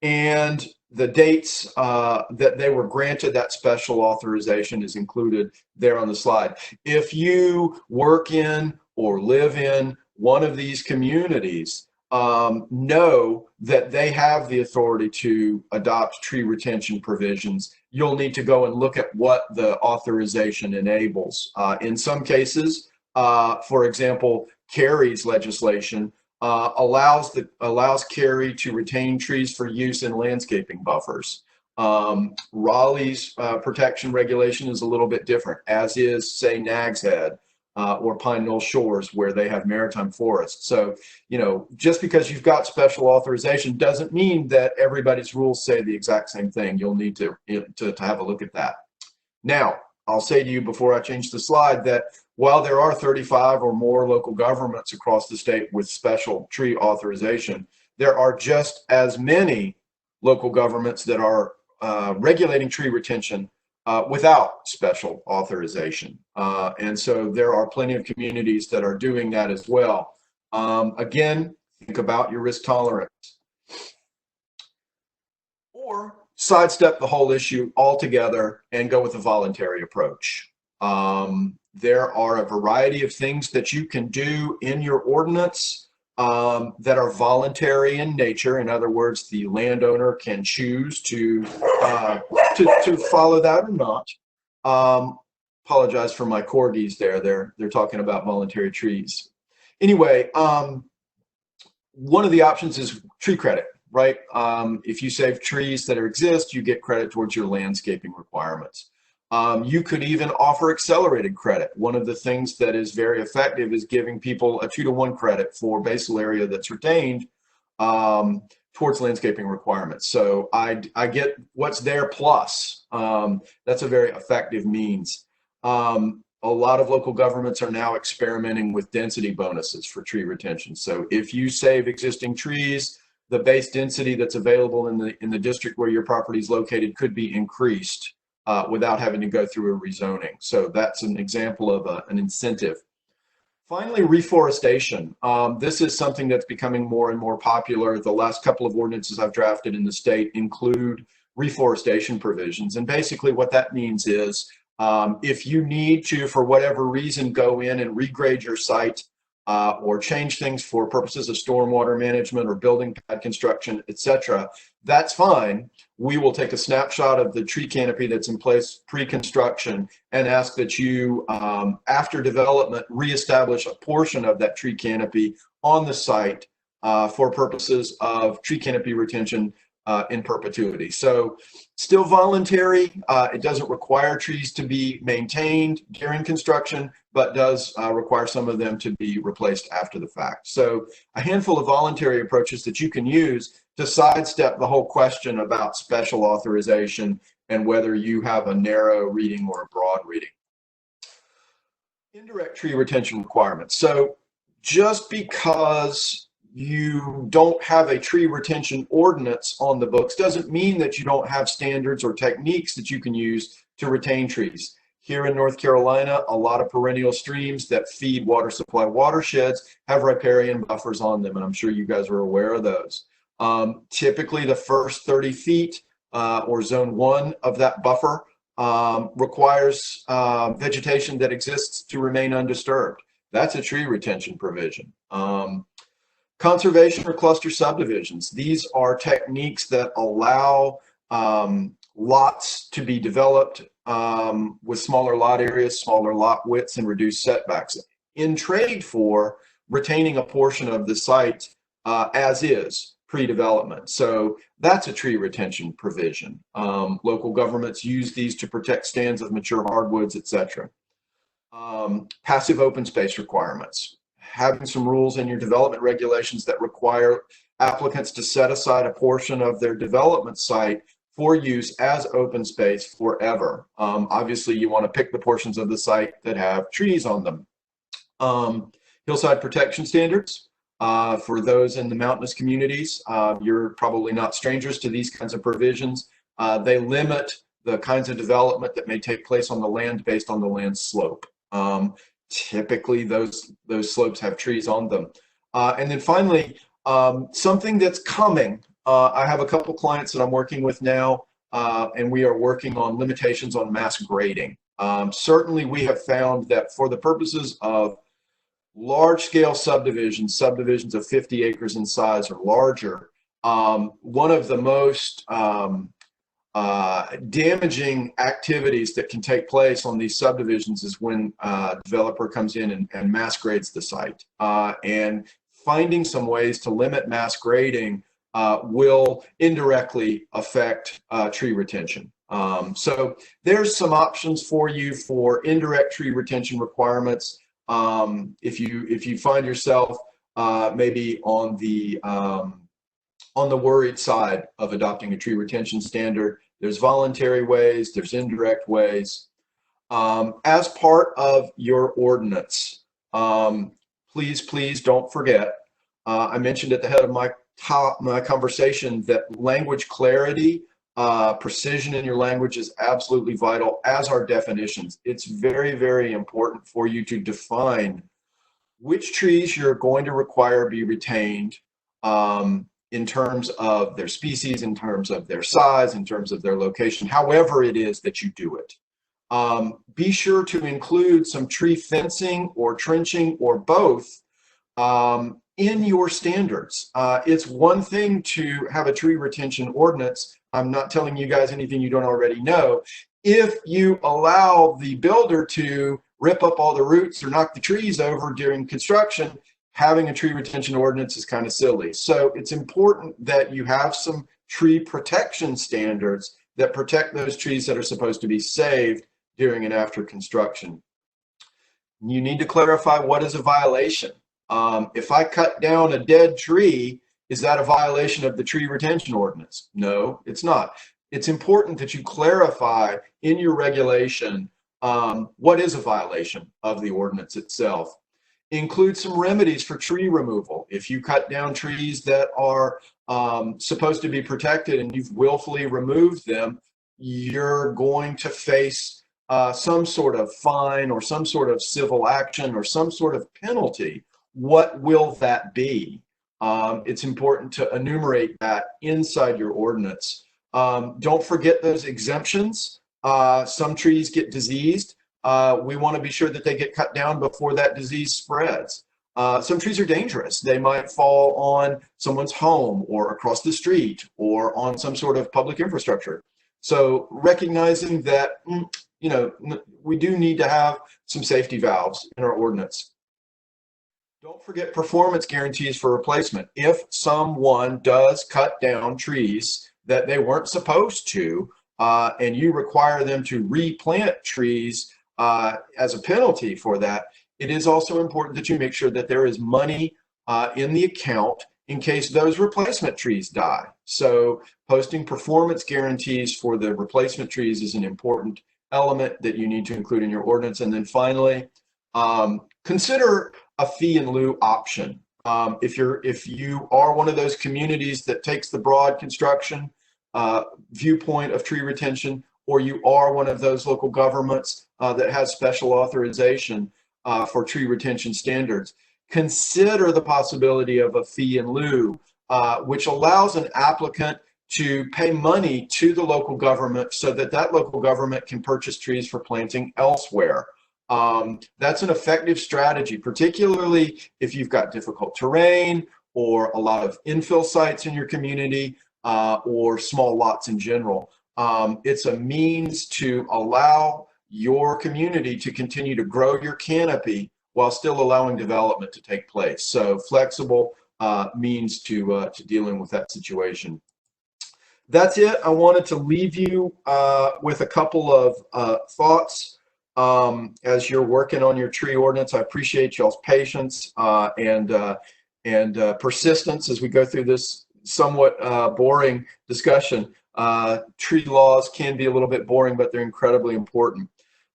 And the dates that they were granted that special authorization is included there on the slide. If you work in or live in one of these communities, know that they have the authority to adopt tree retention provisions, you'll need to go and look at what the authorization enables. In some cases, for example, Kerry's legislation allows Kerry to retain trees for use in landscaping buffers. Raleigh's protection regulation is a little bit different, as is, say, Nag's Head or Pine Knoll Shores, where they have maritime forests. So, you know, just because you've got special authorization doesn't mean that everybody's rules say the exact same thing. You'll need to have a look at that. Now, I'll say to you before I change the slide that while there are 35 or more local governments across the state with special tree authorization, there are just as many local governments that are regulating tree retention without special authorization. And so there are plenty of communities that are doing that as well. Again, think about your risk tolerance. Or sidestep the whole issue altogether and go with a voluntary approach. There are a variety of things that you can do in your ordinance that are voluntary in nature. In other words, the landowner can choose to follow that or not. Apologize for my corgis there. They're talking about voluntary trees. Anyway, one of the options is tree credit, right? If you save trees that exist, you get credit towards your landscaping requirements. You could even offer accelerated credit. One of the things that is very effective is giving people a 2-to-1 credit for basal area that's retained towards landscaping requirements. So I get what's there plus. That's a very effective means. A lot of local governments are now experimenting with density bonuses for tree retention. So if you save existing trees, the base density that's available in the district where your property is located could be increased without having to go through a rezoning. So that's an example of an incentive. Finally, reforestation. This is something that's becoming more and more popular. The last couple of ordinances I've drafted in the state include reforestation provisions. And basically what that means is if you need to, for whatever reason, go in and regrade your site or change things for purposes of stormwater management or building pad construction, etc., that's fine. We will take a snapshot of the tree canopy that's in place pre-construction and ask that you, after development, reestablish a portion of that tree canopy on the site for purposes of tree canopy retention in perpetuity. So still voluntary. It doesn't require trees to be maintained during construction, but does require some of them to be replaced after the fact. So a handful of voluntary approaches that you can use to sidestep the whole question about special authorization and whether you have a narrow reading or a broad reading. Indirect tree retention requirements. So just because you don't have a tree retention ordinance on the books doesn't mean that you don't have standards or techniques that you can use to retain trees. Here in North Carolina, a lot of perennial streams that feed water supply watersheds have riparian buffers on them, and I'm sure you guys are aware of those. Typically, the first 30 feet or zone 1 of that buffer requires vegetation that exists to remain undisturbed. That's a tree retention provision. Conservation or cluster subdivisions. These are techniques that allow lots to be developed with smaller lot areas, smaller lot widths, and reduced setbacks in trade for retaining a portion of the site as is pre-development. So that's a tree retention provision. Local governments use these to protect stands of mature hardwoods, etc. Passive open space requirements. Having some rules in your development regulations that require applicants to set aside a portion of their development site for use as open space forever. Obviously, you want to pick the portions of the site that have trees on them. Hillside protection standards. For those in the mountainous communities, you're probably not strangers to these kinds of provisions. They limit the kinds of development that may take place on the land based on the land slope. Typically, those slopes have trees on them. And then finally, something that's coming. I have a couple clients that I'm working with now, and we are working on limitations on mass grading. Certainly, we have found that for the purposes of large-scale subdivisions, subdivisions of 50 acres in size or larger, one of the most damaging activities that can take place on these subdivisions is when a developer comes in and mass grades the site. And finding some ways to limit mass grading will indirectly affect tree retention. So there's some options for you for indirect tree retention requirements. If you find yourself maybe on the worried side of adopting a tree retention standard, there's voluntary ways, there's indirect ways. As part of your ordinance, please don't forget, I mentioned at the head of my conversation that language clarity, precision in your language is absolutely vital, as are definitions. It's very, very important for you to define which trees you're going to require be retained, in terms of their species, in terms of their size, in terms of their location, however it is that you do it. Be sure to include some tree fencing or trenching or both in your standards. It's one thing to have a tree retention ordinance. I'm not telling you guys anything you don't already know. If you allow the builder to rip up all the roots or knock the trees over during construction, having a tree retention ordinance is kind of silly. So it's important that you have some tree protection standards that protect those trees that are supposed to be saved during and after construction. You need to clarify what is a violation. If I cut down a dead tree, is that a violation of the tree retention ordinance? No, it's not. It's important that you clarify in your regulation what is a violation of the ordinance itself. Include some remedies for tree removal. If you cut down trees that are supposed to be protected and you've willfully removed them, you're going to face some sort of fine or some sort of civil action or some sort of penalty. What will that be? It's important to enumerate that inside your ordinance. Don't forget those exemptions. Some trees get diseased. We want to be sure that they get cut down before that disease spreads. Some trees are dangerous. They might fall on someone's home or across the street or on some sort of public infrastructure. So recognizing that, we do need to have some safety valves in our ordinance. Don't forget performance guarantees for replacement. If someone does cut down trees that they weren't supposed to, and you require them to replant trees as a penalty for that, it is also important that you make sure that there is money in the account in case those replacement trees die. So posting performance guarantees for the replacement trees is an important element that you need to include in your ordinance. And then finally, consider a fee in lieu option. If you are one of those communities that takes the broad construction viewpoint of tree retention, or you are one of those local governments that has special authorization for tree retention standards, consider the possibility of a fee in lieu, which allows an applicant to pay money to the local government so that that local government can purchase trees for planting elsewhere. That's an effective strategy, particularly if you've got difficult terrain or a lot of infill sites in your community or small lots in general. It's a means to allow your community to continue to grow your canopy while still allowing development to take place. So flexible means to dealing with that situation. That's it. I wanted to leave you with a couple of thoughts as you're working on your tree ordinance. I appreciate y'all's patience and persistence as we go through this somewhat boring discussion. Tree laws can be a little bit boring, but they're incredibly important.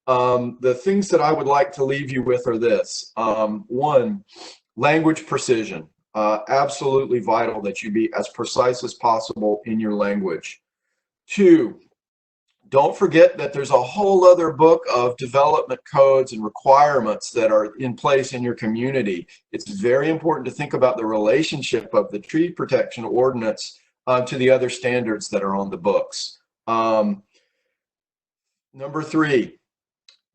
The things that I would like to leave you with are this. One, language precision. Absolutely vital that you be as precise as possible in your language. Two, don't forget that there's a whole other book of development codes and requirements that are in place in your community. It's very important to think about the relationship of the tree protection ordinance to the other standards that are on the books. Number three,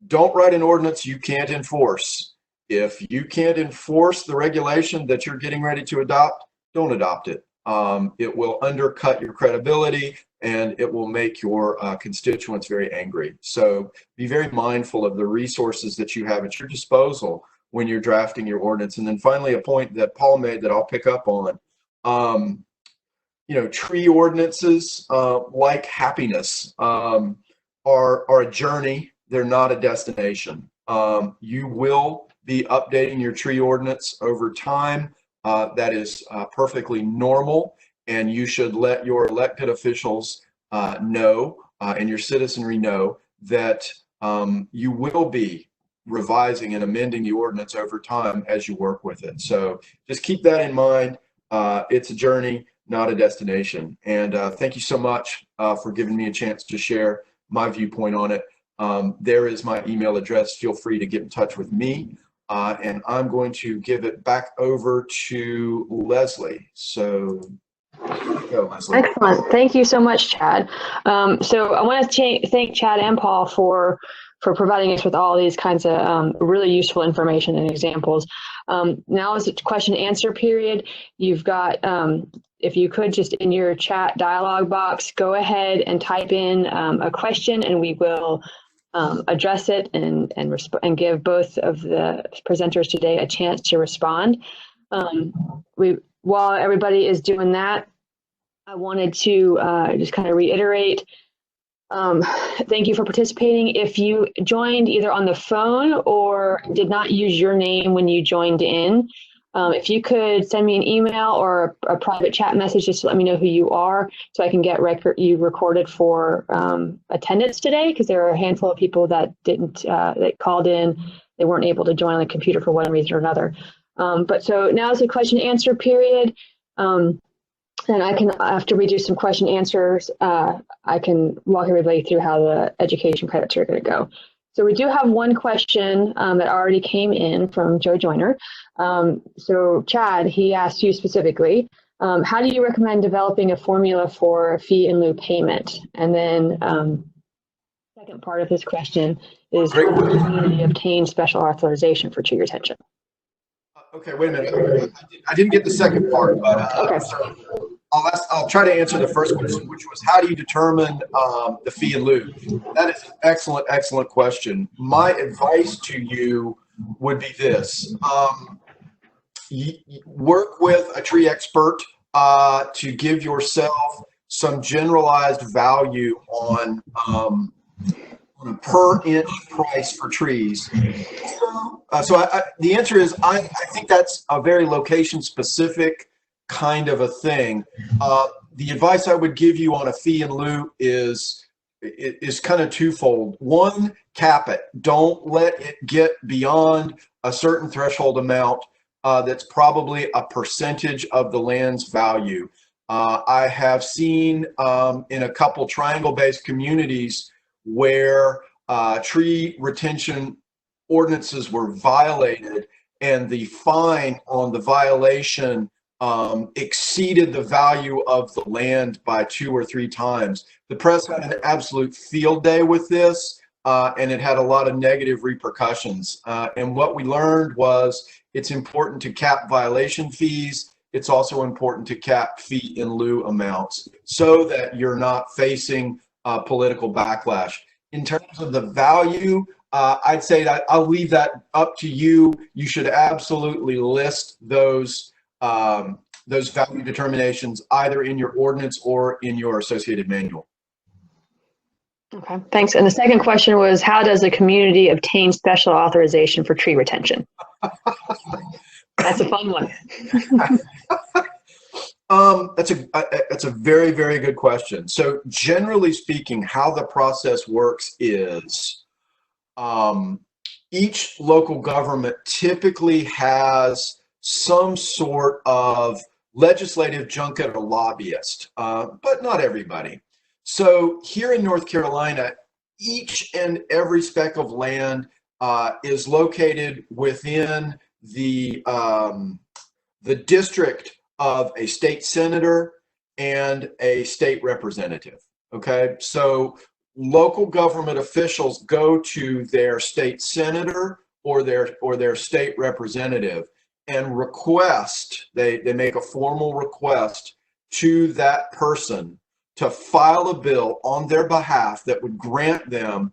don't write an ordinance you can't enforce. If you can't enforce the regulation that you're getting ready to adopt, don't adopt it. It will undercut your credibility and it will make your constituents very angry. So be very mindful of the resources that you have at your disposal when you're drafting your ordinance. And then finally, a point that Paul made that I'll pick up on. Tree ordinances, like happiness, are a journey. They're not a destination. You will be updating your tree ordinance over time. That is perfectly normal, and you should let your elected officials know and your citizenry know that you will be revising and amending the ordinance over time as you work with it. So just keep that in mind. It's a journey, not a destination. And thank you so much for giving me a chance to share my viewpoint on it. There is my email address. Feel free to get in touch with me. And I'm going to give it back over to Leslie. So go, Leslie. Excellent. Thank you so much, Chad. So I want to thank Chad and Paul for providing us with all these kinds of really useful information and examples. Now is the question and answer period. You've got, if you could just in your chat dialog box, go ahead and type in a question, and we will address it and give both of the presenters today a chance to respond. While everybody is doing that, I wanted to just kind of reiterate, thank you for participating. If you joined either on the phone or did not use your name when you joined in, if you could send me an email or a private chat message just to let me know who you are so I can get you recorded for attendance today, because there are a handful of people that that called in. They weren't able to join on the computer for one reason or another. But so now is the question and answer period. And I can, after we do some question answers, I can walk everybody through how the education credits are going to go. So we do have one question that already came in from Joe Joyner. So Chad, he asked you specifically, how do you recommend developing a formula for fee in lieu payment? And then second part of his question is, how does the community obtain special authorization for tree retention? Okay, wait a minute. I didn't get the second part, but okay. So I'll try to answer the first question, which was, how do you determine the fee in lieu? That is an excellent question. My advice to you would be this: work with a tree expert to give yourself some generalized value on a per inch price for trees. So the answer is, I think that's a very location specific kind of a thing. The advice I would give you on a fee in lieu is kind of twofold. One, cap it. Don't let it get beyond a certain threshold amount that's probably a percentage of the land's value. I have seen in a couple triangle-based communities where tree retention ordinances were violated, and the fine on the violation exceeded the value of the land by 2 or 3 times. The press had an absolute field day with this, and it had a lot of negative repercussions. And what we learned was it's important to cap violation fees. It's also important to cap fee in lieu amounts so that you're not facing political backlash. In terms of the value, I'd say that I'll leave that up to you. You should absolutely list those value determinations either in your ordinance or in your associated manual. Okay, thanks. And the second question was, how does the community obtain special authorization for tree retention? That's a fun one. That's a very, very good question. So generally speaking, how the process works is each local government typically has some sort of legislative junket or lobbyist, but not everybody. So here in North Carolina, each and every speck of land is located within the district of a state senator and a state representative. Okay, so local government officials go to their state senator or their state representative and request, they make a formal request to that person to file a bill on their behalf that would grant them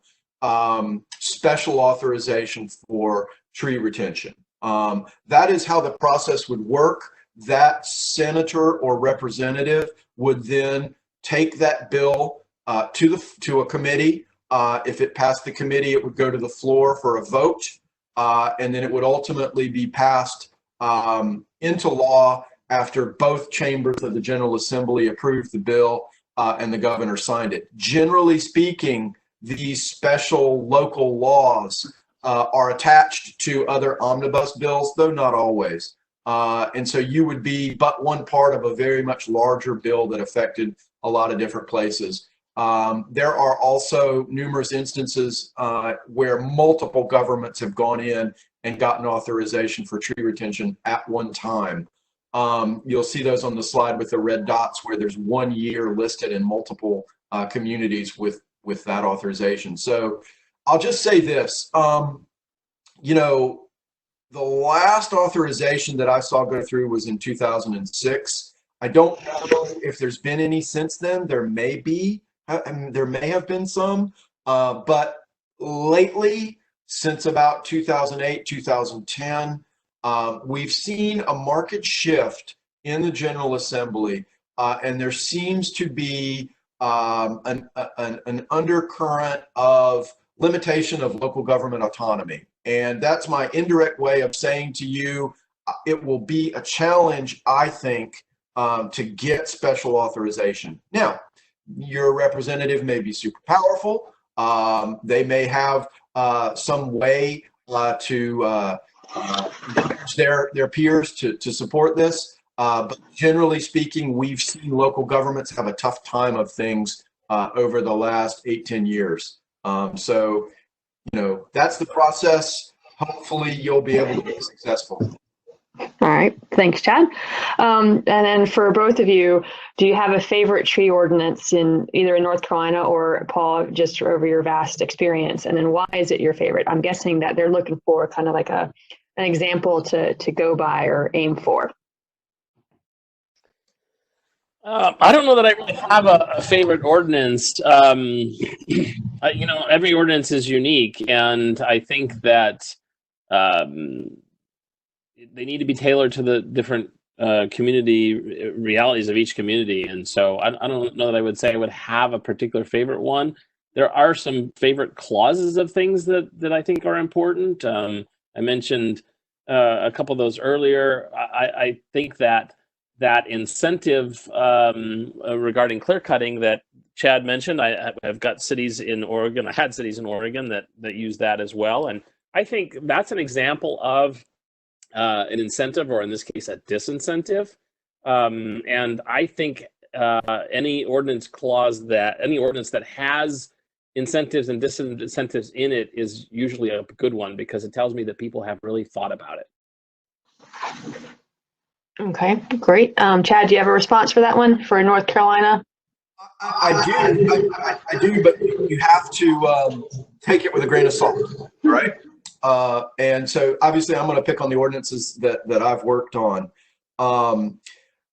special authorization for tree retention. That is how the process would work. That senator or representative would then take that bill to a committee. If it passed the committee, it would go to the floor for a vote, and then it would ultimately be passed into law after both chambers of the General Assembly approved the bill and the governor signed it. Generally speaking, these special local laws are attached to other omnibus bills, though not always. And so you would be but one part of a very much larger bill that affected a lot of different places. There are also numerous instances where multiple governments have gone in and gotten authorization for tree retention at one time. You'll see those on the slide with the red dots where there's 1 year listed in multiple communities with that authorization. So I'll just say this, you know, the last authorization that I saw go through was in 2006. I don't know if there's been any since then. There may be, there may have been some, but lately, since about 2008, 2010, we've seen a market shift in the General Assembly, and there seems to be an undercurrent of limitation of local government autonomy. And that's my indirect way of saying to you, it will be a challenge, I think, to get special authorization. Now, your representative may be super powerful. They may have some way to encourage their peers to support this. But generally speaking, we've seen local governments have a tough time of things over the last 8-10 years. So, you know, that's the process. Hopefully you'll be able to be successful. All right. Thanks, Chad. And then for both of you, do you have a favorite tree ordinance in either in North Carolina or Paul, just over your vast experience? And then why is it your favorite? I'm guessing that they're looking for kind of like an example to go by or aim for. I don't know that I really have a favorite ordinance. You know, every ordinance is unique, and I think that they need to be tailored to the different community realities of each community. And so I don't know that I would say I would have a particular favorite one. There are some favorite clauses of things that I think are important. I mentioned a couple of those earlier. I think that incentive regarding clear cutting that Chad mentioned, I've got cities in Oregon, I had cities in Oregon that use that as well. And I think that's an example of an incentive, or in this case, a disincentive. And I think any ordinance that has incentives and disincentives in it is usually a good one, because it tells me that people have really thought about it. Okay, great. Chad, do you have a response for that one for North Carolina? I do, but you have to take it with a grain of salt, right? And so obviously I'm going to pick on the ordinances that I've worked on.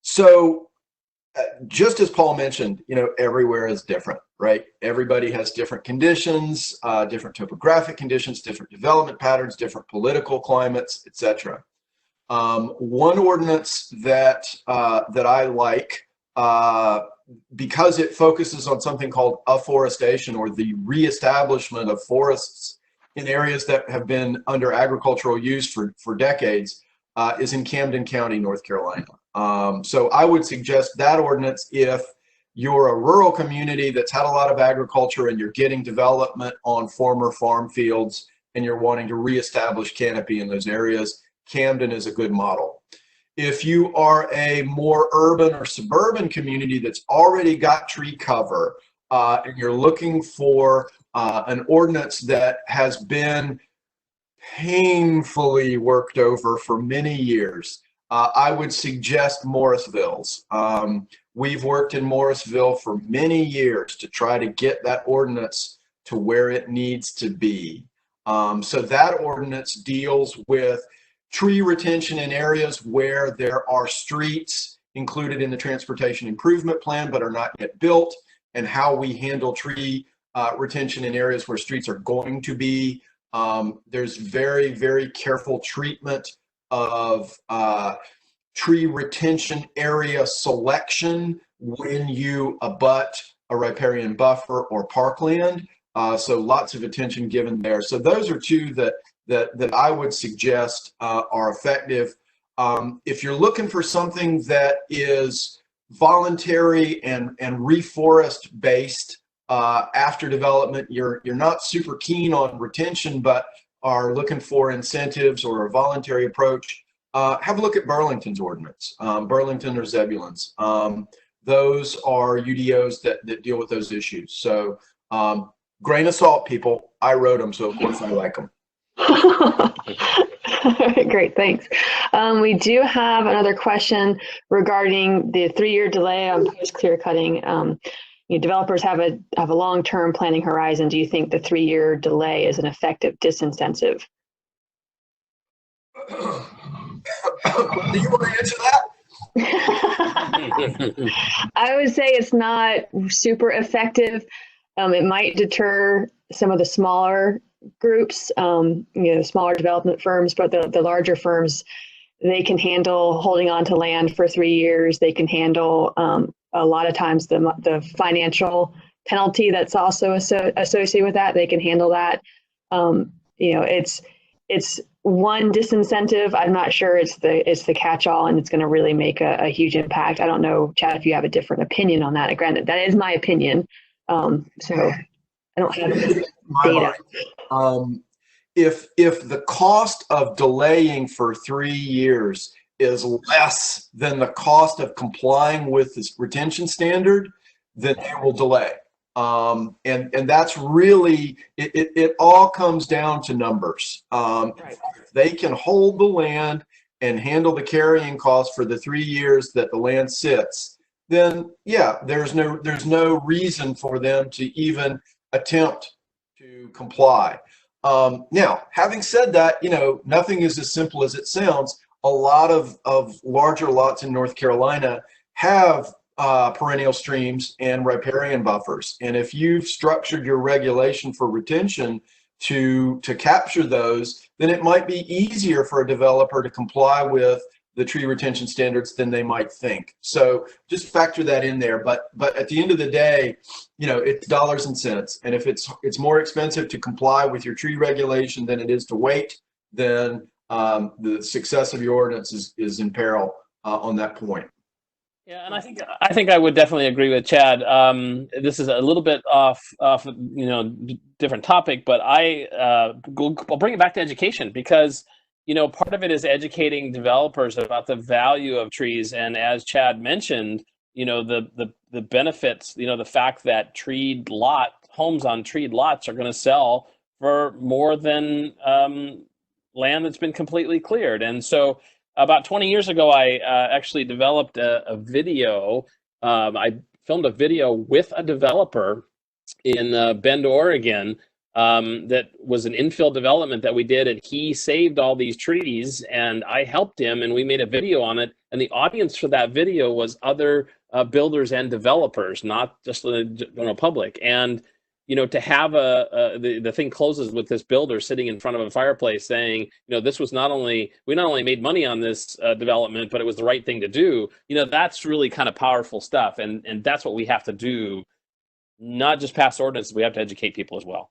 So just as Paul mentioned, you know, everywhere is different, right? Everybody has different conditions, different topographic conditions, different development patterns, different political climates, etc. One ordinance that I like, because it focuses on something called afforestation, or the reestablishment of forests in areas that have been under agricultural use for decades, is in Camden County, North Carolina. So I would suggest that ordinance if you're a rural community that's had a lot of agriculture and you're getting development on former farm fields and you're wanting to reestablish canopy in those areas. Camden is a good model. If you are a more urban or suburban community that's already got tree cover, and you're looking for an ordinance that has been painfully worked over for many years, I would suggest Morrisville's. We've worked in Morrisville for many years to try to get that ordinance to where it needs to be. So that ordinance deals with tree retention in areas where there are streets included in the transportation improvement plan but are not yet built, and how we handle tree retention in areas where streets are going to be. There's very, very careful treatment of tree retention area selection when you abut a riparian buffer or parkland. So lots of attention given there. So those are two that I would suggest are effective. If you're looking for something that is voluntary and reforest based after development, you're not super keen on retention, but are looking for incentives or a voluntary approach, have a look at Burlington's ordinance, Burlington or Zebulon's. Those are UDOs that deal with those issues. So grain of salt, people. I wrote them, so of course I like them. Great, thanks. We do have another question regarding the 3-year delay on post clear cutting. Developers have a long-term planning horizon. Do you think the 3-year delay is an effective disincentive? Do you want to answer that? I would say it's not super effective. It might deter some of the smaller groups, smaller development firms, but the larger firms, they can handle holding on to land for 3 years. They can handle a lot of times the financial penalty that's also associated with that. They can handle that. It's one disincentive. I'm not sure it's the catch-all, and it's going to really make a huge impact. I don't know, Chad, if you have a different opinion on that. Granted, that is my opinion. So I don't have data. If the cost of delaying for 3 years is less than the cost of complying with this retention standard, then they will delay. And that's really, it all comes down to numbers. Right. If they can hold the land and handle the carrying costs for the 3 years that the land sits, then yeah, there's no reason for them to even attempt to comply. Now, having said that, nothing is as simple as it sounds. A lot of larger lots in North Carolina have perennial streams and riparian buffers. And if you've structured your regulation for retention to capture those, then it might be easier for a developer to comply with the tree retention standards than they might think. So just factor that in there. But at the end of the day, it's dollars and cents. And if it's more expensive to comply with your tree regulation than it is to wait, then the success of your ordinance is in peril on that point. Yeah, and I think I would definitely agree with Chad. This is a little bit off different topic, but I'll bring it back to education, because part of it is educating developers about the value of trees, and as Chad mentioned, the benefits, the fact that homes on treed lots are going to sell for more than land that's been completely cleared. And so about 20 years ago, I actually developed a video. I filmed a video with a developer in Bend, Oregon, that was an infill development that we did, and he saved all these trees, and I helped him, and we made a video on it. And the audience for that video was other builders and developers, not just the general public. And to have the thing closes with this builder sitting in front of a fireplace saying, this was we not only made money on this development, but it was the right thing to do. That's really kind of powerful stuff. And that's what we have to do, not just pass ordinances, we have to educate people as well.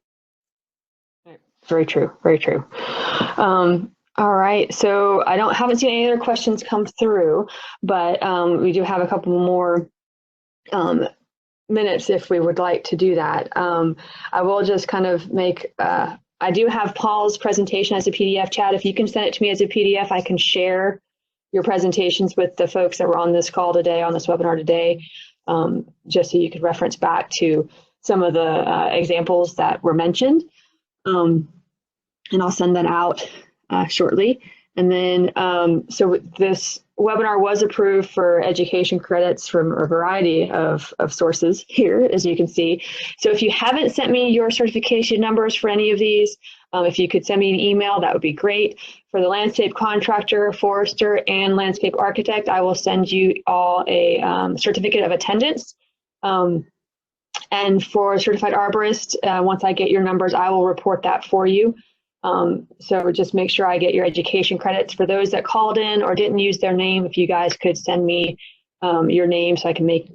Very true. Very true. All right. So I haven't seen any other questions come through, but we do have a couple more minutes if we would like to do that. I will just kind of make, I do have Paul's presentation as a PDF, Chad. If you can send it to me as a PDF, I can share your presentations with the folks that were on this call today, on this webinar today, just so you could reference back to some of the examples that were mentioned. And I'll send that out shortly. And then, so this webinar was approved for education credits from a variety of sources here, as you can see. So if you haven't sent me your certification numbers for any of these, If you could send me an email, that would be great. For the landscape contractor, forester, and landscape architect, I will send you all a certificate of attendance. And for certified arborist, once I get your numbers, I will report that for you. So just make sure I get your education credits. For those that called in or didn't use their name, if you guys could send me your name so I can mark